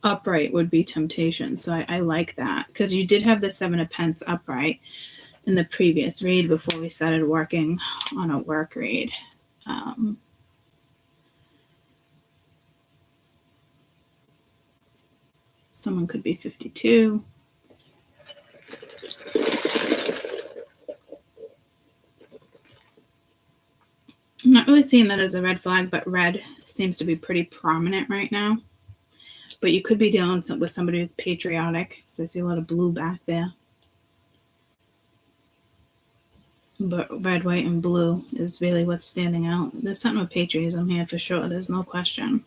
Upright would be temptation. So I like that, because you did have the Seven of Pence upright in the previous read before we started working on a work read. Someone could be 52. I'm not really seeing that as a red flag, but red seems to be pretty prominent right now. But you could be dealing with somebody who's patriotic, because I see a lot of blue back there. But red, white, and blue is really what's standing out. There's something with patriotism here for sure. There's no question.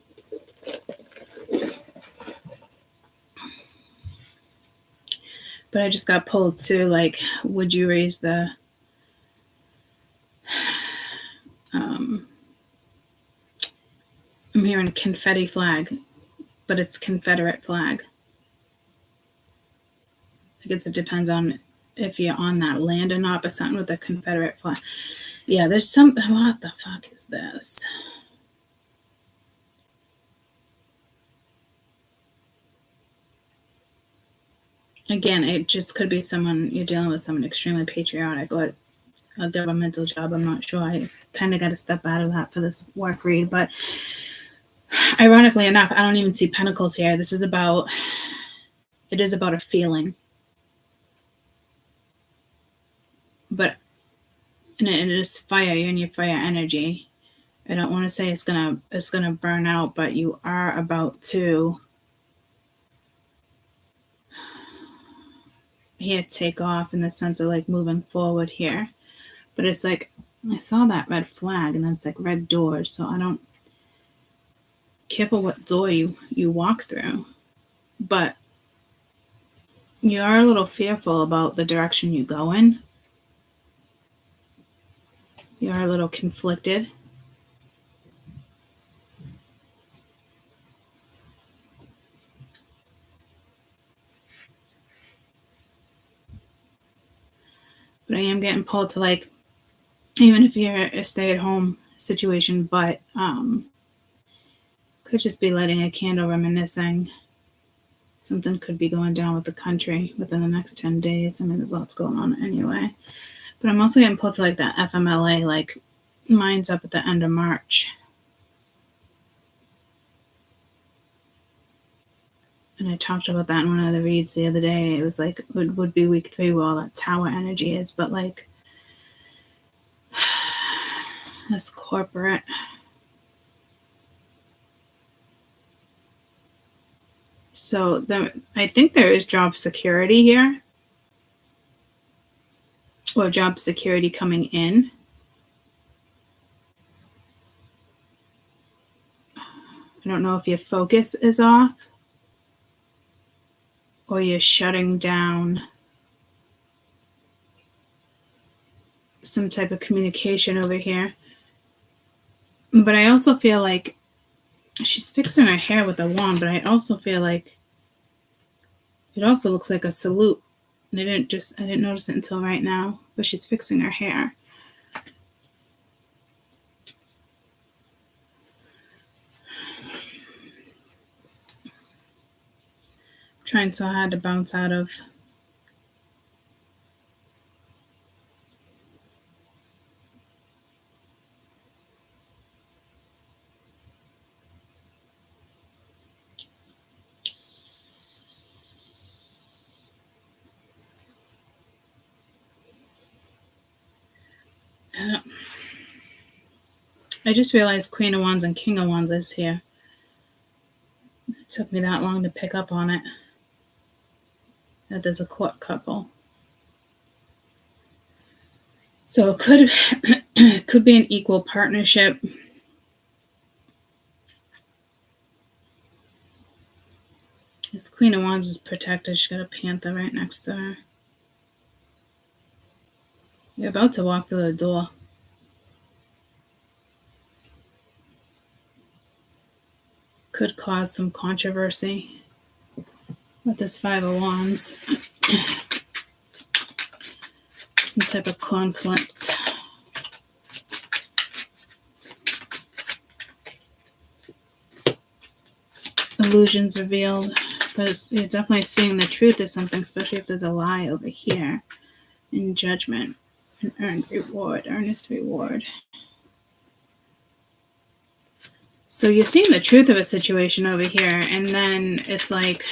But I just got pulled too, like, would you raise the... I'm hearing a confetti flag, but it's Confederate flag. I guess it depends on if you're on that land or not, but something with a Confederate flag. Yeah, there's something. What the fuck is this? Again, it just could be someone, you're dealing with someone extremely patriotic or a governmental job. I'm not sure. I kind of got to step out of that for this work read, but ironically enough, I don't even see pentacles here. This is about, it is about a feeling. But, and it is fire, you're in your fire energy. I don't want to say it's gonna burn out, but you are about to here take off in the sense of like moving forward here. But it's like, I saw that red flag and then it's like red doors. So I don't, careful what door you walk through. But you are a little fearful about the direction you go in. You are a little conflicted. But I am getting pulled to like, even if you're a stay-at-home situation, but could just be lighting a candle, reminiscing. Something could be going down with the country within the next 10 days. I mean, there's lots going on anyway. But I'm also getting pulled to like that FMLA, like mine's up at the end of March. And I talked about that in one of the reads the other day. It was like, it would be week 3 where all that tower energy is, but like, that's corporate. So I think there is job security here, or job security coming in. I don't know if your focus is off or you're shutting down some type of communication over here. But I also feel like she's fixing her hair with a wand, but I also feel like it also looks like a salute. And I didn't notice it until right now, but she's fixing her hair. I'm trying so hard to bounce out of. I just realized Queen of Wands and King of Wands is here. It took me that long to pick up on it. That there's a court couple. So it could be an equal partnership. This Queen of Wands is protected. She's got a panther right next to her. You're about to walk through the door. Could cause some controversy with this Five of Wands. Some type of conflict. Illusions revealed. But you're definitely seeing the truth of something, especially if there's a lie over here. In judgment. An earned reward. Earnest reward. So you're seeing the truth of a situation over here, and then it's like,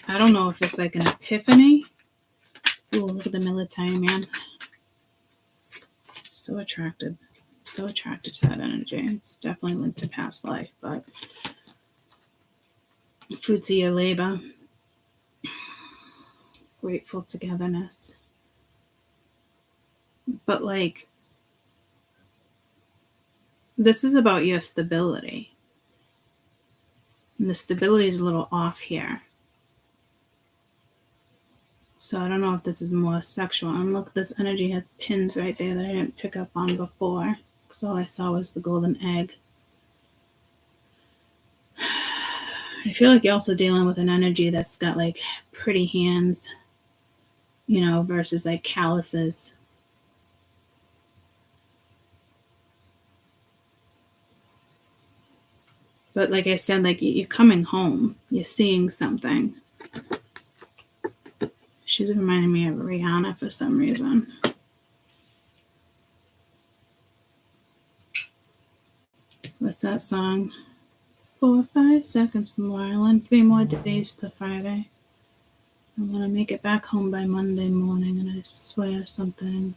I don't know if it's like an epiphany. Ooh, look at the military man. So attractive. So attracted to that energy. It's definitely linked to past life, but fruits of your labor. Grateful togetherness. But like, this is about your stability. And the stability is a little off here. So I don't know if this is more sexual. And look, this energy has pins right there that I didn't pick up on before. Because all I saw was the golden egg. I feel like you're also dealing with an energy that's got like pretty hands, you know, versus like calluses. But like I said, like you're coming home. You're seeing something. She's reminding me of Rihanna for some reason. What's that song? 4 or 5 seconds from Ireland. 3 more days to Friday. I'm going to make it back home by Monday morning, and I swear something.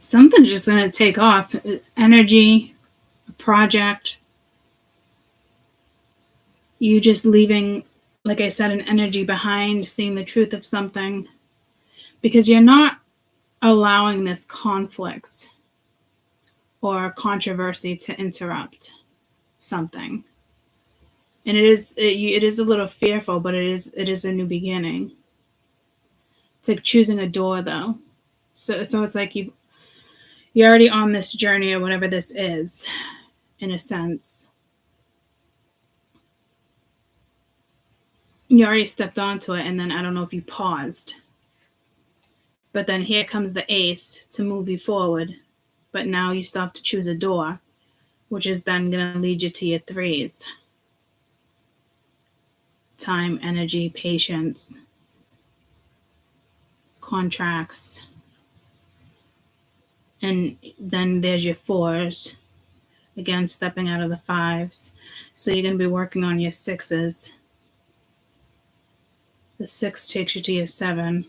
Something's just going to take off. Energy, a project. You just leaving, like I said, an energy behind, seeing the truth of something. Because you're not allowing this conflict or controversy to interrupt something. And it is a little fearful, but it is a new beginning. It's like choosing a door, though. So it's like you're already on this journey or whatever this is, in a sense. You already stepped onto it, and then I don't know if you paused. But then here comes the ace to move you forward. But now you still have to choose a door, which is then going to lead you to your 3s. Time, energy, patience, contracts. And then there's your 4s. Again, stepping out of the 5s. So you're going to be working on your 6s. The 6 takes you to your 7.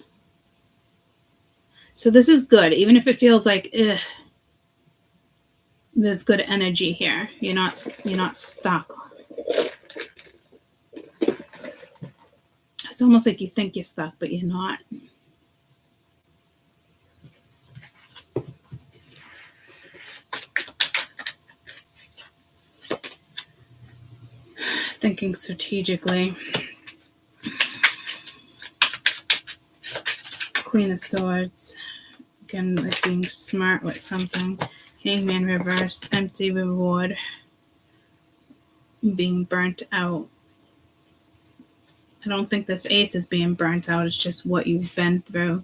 So this is good. Even if it feels like, there's good energy here. You're not stuck. It's almost like you think you're stuck, but you're not. thinking strategically. Queen of Swords. Again, like being smart with something. Hangman reversed. Empty reward. Being burnt out. I don't think this ace is being burnt out. It's just what you've been through.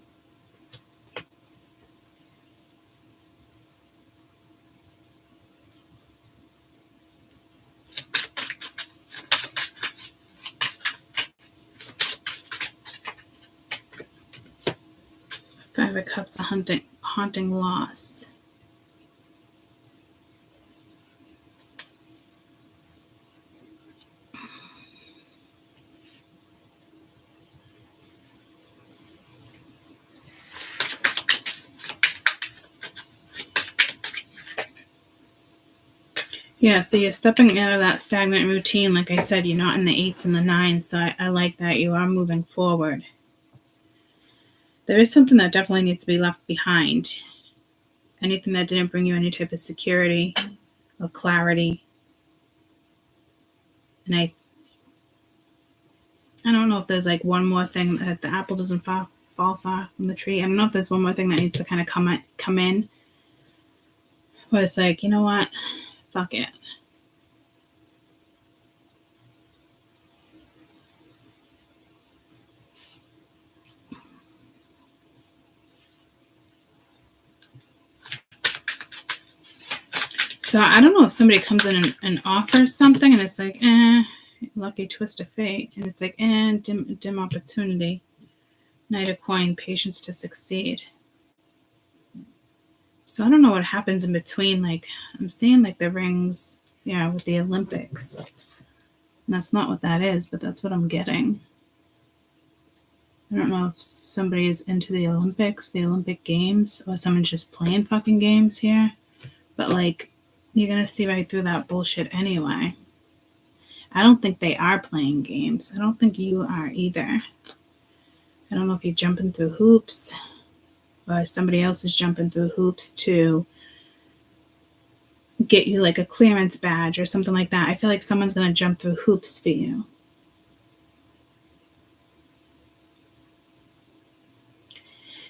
Five of Cups, a haunting loss. Yeah, so you're stepping out of that stagnant routine. Like I said, you're not in the 8s and the 9s, so I like that. You are moving forward. There is something that definitely needs to be left behind. Anything that didn't bring you any type of security or clarity. And I don't know if there's like one more thing that the apple doesn't fall far from the tree. I don't know if there's one more thing that needs to kind of come in. Where it's like, you know what? Fuck it. So I don't know if somebody comes in and offers something and it's like, lucky twist of fate. And it's like, dim opportunity. Knight of Coin, patience to succeed. So I don't know what happens in between. Like, I'm seeing like the rings, yeah, with the Olympics. And that's not what that is, but that's what I'm getting. I don't know if somebody is into the Olympics, the Olympic Games, or someone's just playing fucking games here. But like, you're going to see right through that bullshit anyway. I don't think they are playing games. I don't think you are either. I don't know if you're jumping through hoops or somebody else is jumping through hoops to get you like a clearance badge or something like that. I feel like someone's going to jump through hoops for you.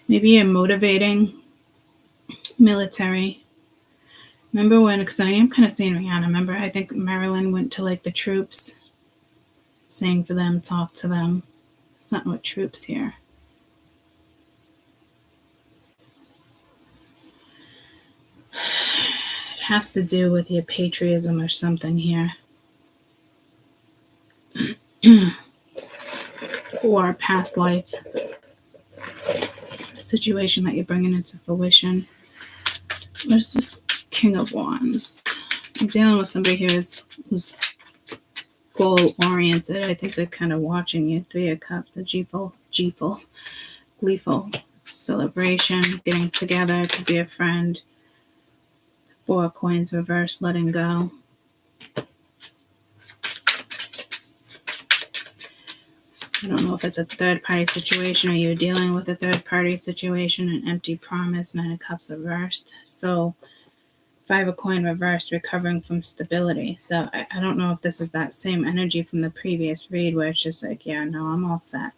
Maybe you're motivating military. Remember when, because I am kind of seeing Rihanna. Remember, I think Marilyn went to like the troops, sang for them, talk to them. It's not what troops here. It has to do with your patriotism or something here. Or past life. A situation that you're bringing into fruition. What's this King of Wands? I'm dealing with somebody here who's goal-oriented. I think they're kind of watching you. Three of Cups, a gleeful celebration, getting together, could be a friend. Four of Coins reverse, letting go. I don't know if it's a third-party situation or you're dealing with a third-party situation, an empty promise, Nine of Cups reversed. So, Five of Coin reversed, recovering from stability. So, I don't know if this is that same energy from the previous read where it's just like, yeah, no, I'm all set.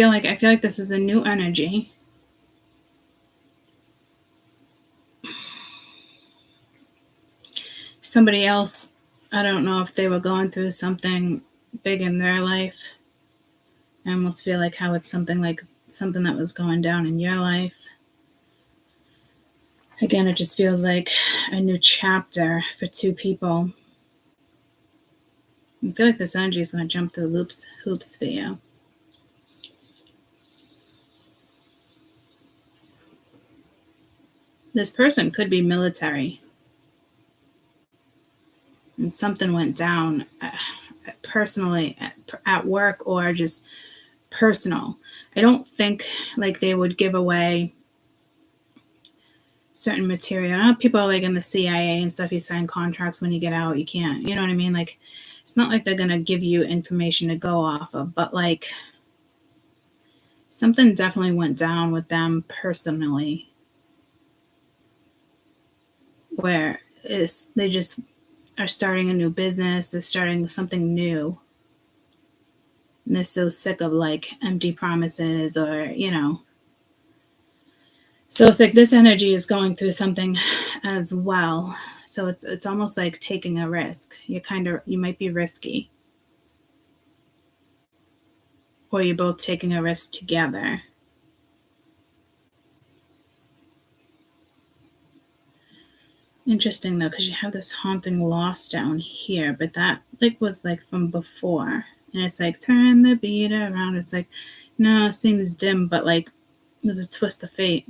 I feel like this is a new energy. Somebody else, I don't know if they were going through something big in their life. I almost feel like how it's something that was going down in your life. Again, it just feels like a new chapter for two people. I feel like this energy is going to jump through hoops for you. This person could be military. And something went down personally at work or just personal. I don't think like they would give away certain material. People are like in the CIA and stuff, you sign contracts when you get out, you can't, you know what I mean? Like, it's not like they're going to give you information to go off of, but like something definitely went down with them personally where they just are starting a new business, they're starting something new. And they're so sick of like empty promises or, you know. So it's like this energy is going through something as well. So it's almost like taking a risk. You might be risky. Or you're both taking a risk together. Interesting though, because you have this haunting loss down here, but that like was like from before. And it's like, turn the beat around. It's like, no, it seems dim, but like there's a twist of fate.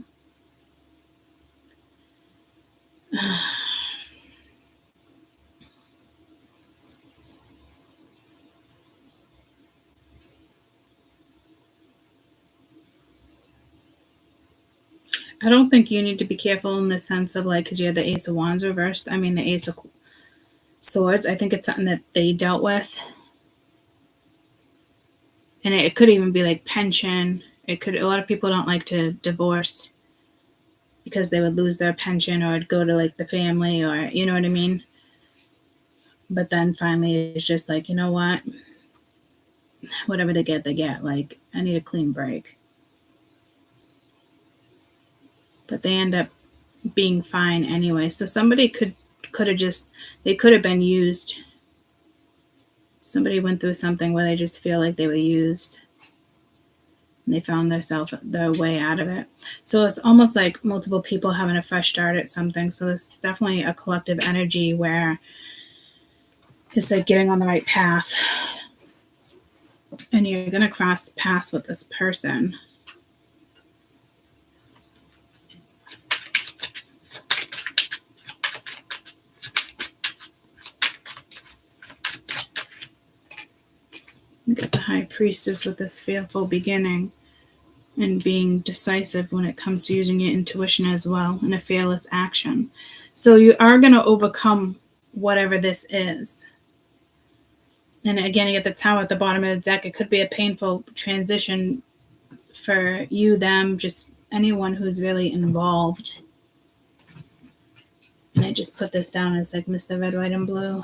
I don't think you need to be careful in the sense of like, because you have the Ace of Wands reversed. I mean, the Ace of Swords. I think it's something that they dealt with. And it could even be like pension. A lot of people don't like to divorce because they would lose their pension or it'd go to like the family or, you know what I mean? But then finally it's just like, you know what? Whatever they get, they get. Like, I need a clean break. But they end up being fine anyway. So somebody could have been used. Somebody went through something where they just feel like they were used. And they found their way out of it. So it's almost like multiple people having a fresh start at something. So there's definitely a collective energy where it's like getting on the right path. And you're going to cross paths with this person. You got the High Priestess with this fearful beginning and being decisive when it comes to using your intuition as well and a fearless action. So you are going to overcome whatever this is. And again, you get the Tower at the bottom of the deck. It could be a painful transition for you, them, just anyone who's really involved. And I just put this down as like Mr. Red, White, and Blue.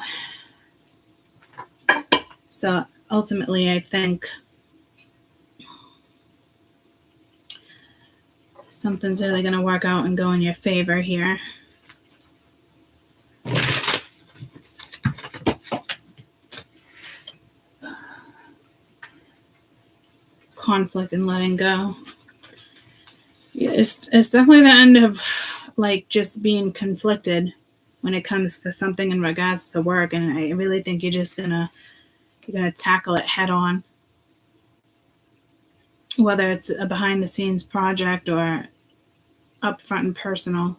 So ultimately, I think something's really going to work out and go in your favor here. Conflict and letting go. Yeah, it's definitely the end of like just being conflicted when it comes to something in regards to work, and I really think you're gonna tackle it head on, whether it's a behind the scenes project or upfront and personal.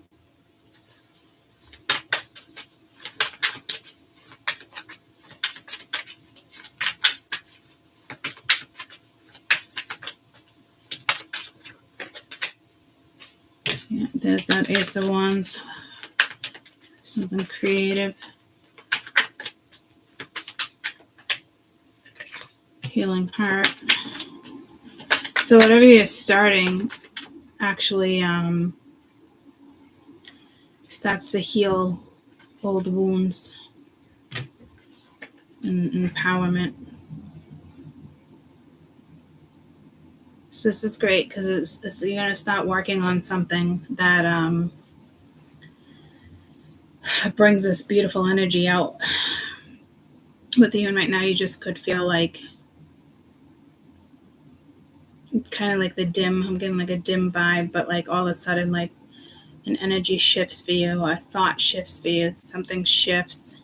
Yeah, there's that Ace of Wands. Something creative. Healing heart. So whatever you're starting actually starts to heal old wounds and empowerment. So this is great because you're going to start working on something that brings this beautiful energy out with you. And right now you just could feel like kind of like the dim, I'm getting like a dim vibe, but like all of a sudden like an energy shifts for you, or a thought shifts for you, something shifts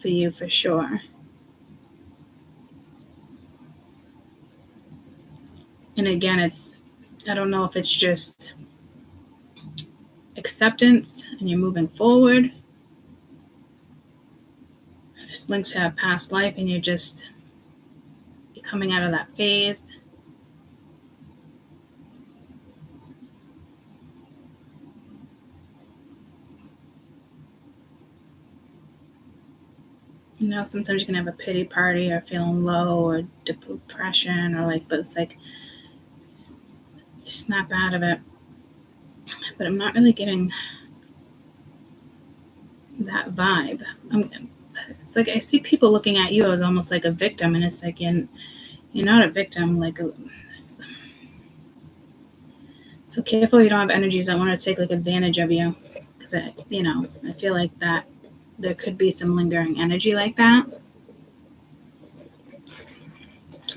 for you for sure. And again, I don't know if it's just acceptance and you're moving forward. If it's linked to a past life and you're you're coming out of that phase. You know, sometimes you can have a pity party or feeling low or depression or like, but it's like you snap out of it. But I'm not really getting that vibe. It's like I see people looking at you as almost like a victim, and it's like you're not a victim. Like, so careful you don't have energies that want to take like advantage of you, because I feel like that there could be some lingering energy like that.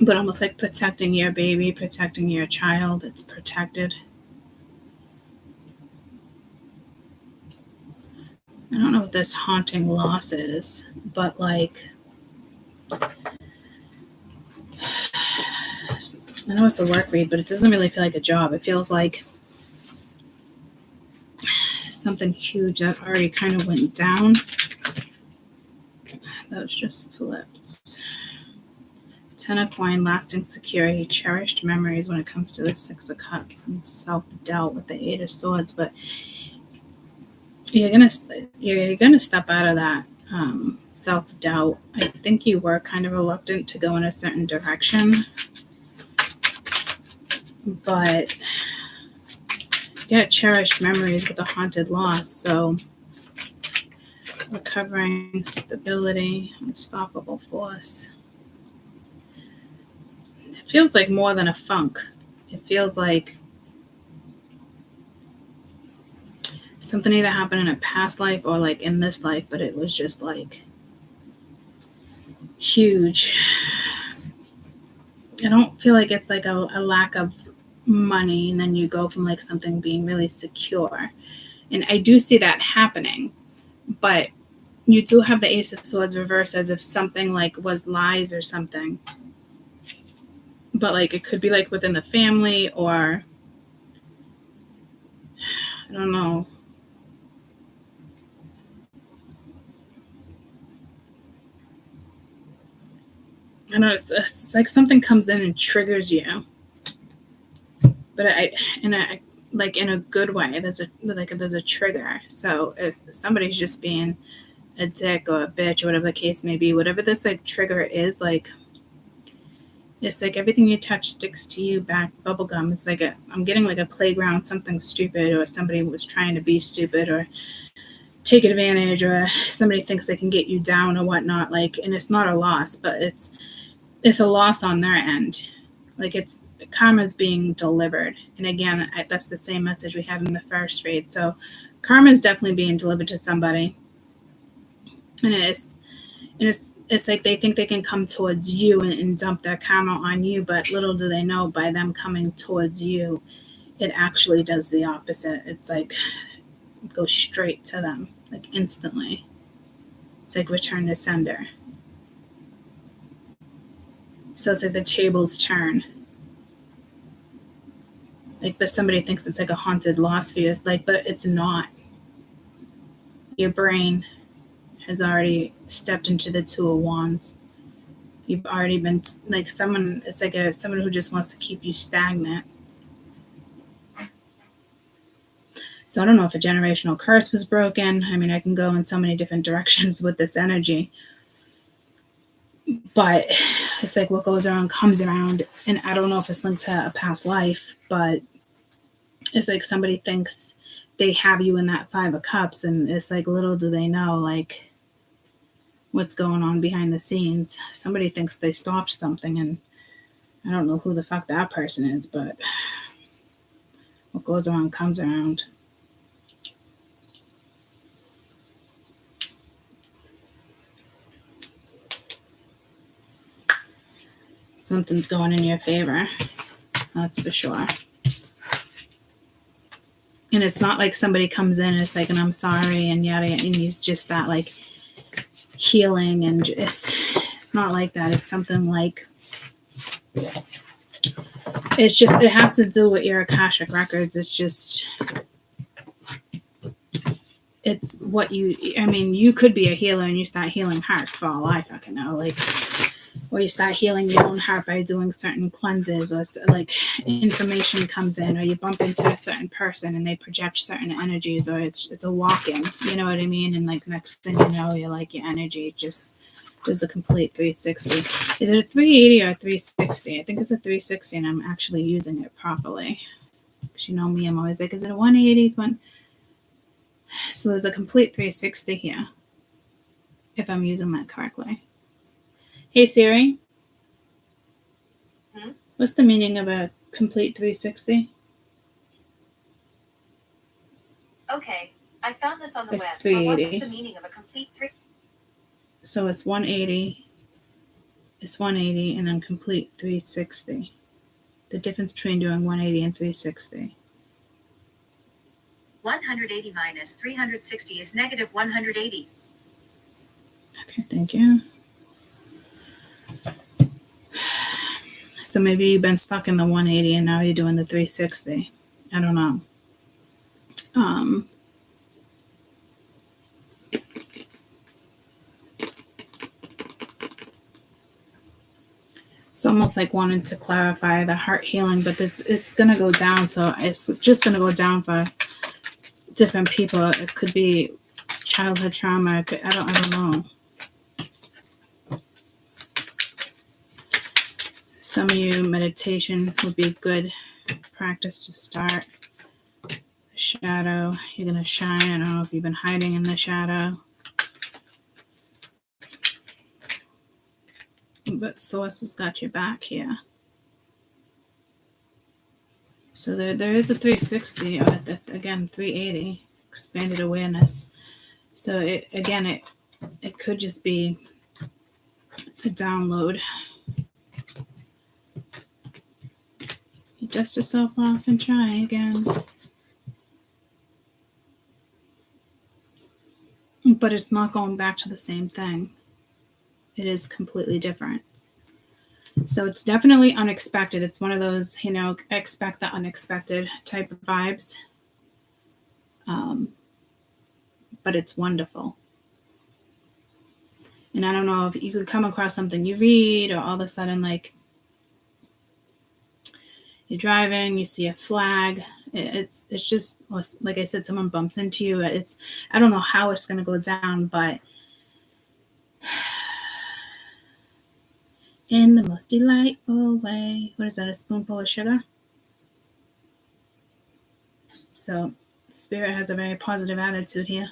But almost like protecting your baby, protecting your child. It's protected. I don't know what this haunting loss is, but like, I know it's a work read, but it doesn't really feel like a job. It feels like something huge that already kind of went down. That was just flipped. 10 of Coin, lasting security, cherished memories when it comes to the 6 of Cups, and self-doubt with the 8 of Swords. But you're gonna step out of that self-doubt. I think you were kind of reluctant to go in a certain direction, but you got cherished memories with a haunted loss. So recovering, stability, unstoppable force. It feels like more than a funk. It feels like something either happened in a past life or like in this life, but it was just like huge. I don't feel like it's like a lack of money, and then you go from like something being really secure. And I do see that happening, but you do have the Ace of Swords reversed as if something like was lies or something. But like it could be like within the family, or I don't know. I know it's like something comes in and triggers you, but like in a good way. There's a trigger. So if somebody's just being a dick or a bitch or whatever the case may be, whatever this like trigger is, like it's like everything you touch sticks to you back, bubblegum. It's like I'm getting like a playground, something stupid, or somebody was trying to be stupid or take advantage, or somebody thinks they can get you down or whatnot. Like, and it's not a loss, but it's a loss on their end. Like it's karma's being delivered. And again, that's the same message we had in the first read. So karma is definitely being delivered to somebody. And it's like they think they can come towards you and dump their karma on you, but little do they know, by them coming towards you, it actually does the opposite. It's like it goes straight to them, like instantly. It's like return to sender. So it's like the tables turn. Like, but somebody thinks it's like a haunted loss for you. It's like, but it's not. Your brain has already stepped into the 2 of Wands. You've already been like someone. It's like someone who just wants to keep you stagnant. So I don't know if a generational curse was broken. I mean, I can go in so many different directions with this energy. But it's like what goes around comes around. And I don't know if it's linked to a past life, but it's like somebody thinks they have you in that 5 of Cups, and it's like little do they know like what's going on behind the scenes. Somebody thinks they stopped something, and I don't know who the fuck that person is, but what goes around comes around. Something's going in your favor. That's for sure. And it's not like somebody comes in and it's like, and I'm sorry, and yada, and it's just that like healing, and it's not like that. It's something like, it's just, it has to do with your Akashic records. It's just, it's what you, I mean, you could be a healer and you start healing hearts for all I fucking know. Like, or you start healing your own heart by doing certain cleanses, or like information comes in, or you bump into a certain person and they project certain energies, or it's a walk-in, you know what I mean? And like next thing you know, you're like, your energy just does a complete 360. Is it a 380 or a 360? I think it's a 360, and I'm actually using it properly. Because you know me, I'm always like, is it a 180? So there's a complete 360 here, if I'm using that correctly. Hey Siri. What's the meaning of a complete 360? Okay, I found this on the It's web. 380. What's the meaning of a complete 3? So it's 180. It's 180 and then complete 360. The difference between doing 180 and 360. 180 minus 360 is negative 180. Okay, thank you. So maybe you've been stuck in the 180 and now you're doing the 360. I don't know. It's almost like wanting to clarify the heart healing, but this is going to go down. So it's just going to go down for different people. It could be childhood trauma. I don't know. Some of you, meditation would be good practice to start. The shadow, you're going to shine. I don't know if you've been hiding in the shadow. But Source has got your back here. So there is a 360, or again, 380, expanded awareness. So it could just be a download. You dust yourself off and try again. But it's not going back to the same thing. It is completely different. So it's definitely unexpected. It's one of those, expect the unexpected type of vibes. But it's wonderful. And I don't know if you could come across something you read, or all of a sudden, like, you're driving, you see a flag. It's just, like I said, someone bumps into you. I don't know how it's going to go down, but in the most delightful way. What is that, a spoonful of sugar? So Spirit has a very positive attitude here.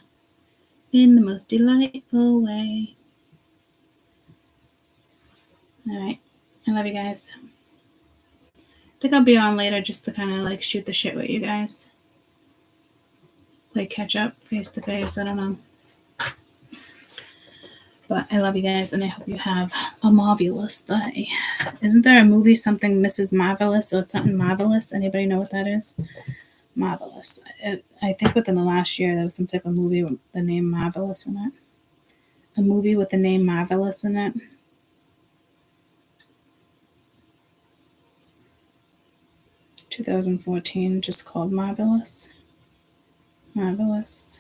In the most delightful way. All right. I love you guys. I think I'll be on later just to kind of like shoot the shit with you guys. Play catch up face to face. I don't know. But I love you guys, and I hope you have a marvelous day. Isn't there a movie, something Mrs. Marvelous or something Marvelous? Anybody know what that is? Marvelous. I think within the last year there was some type of movie with the name Marvelous in it. A movie with the name Marvelous in it. (2014), just called Marvelous. Marvelous.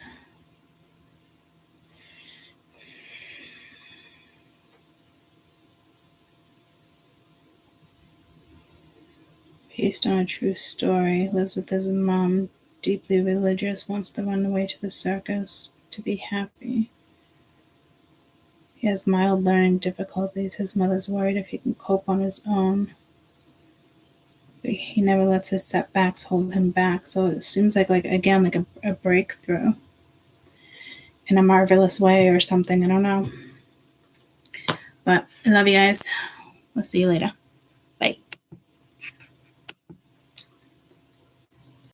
Based on a true story, lives with his mom, deeply religious, wants to run away to the circus to be happy. He has mild learning difficulties. His mother's worried if he can cope on his own. But he never lets his setbacks hold him back. So it seems like a breakthrough in a marvelous way or something. I don't know. But I love you guys. We'll see you later.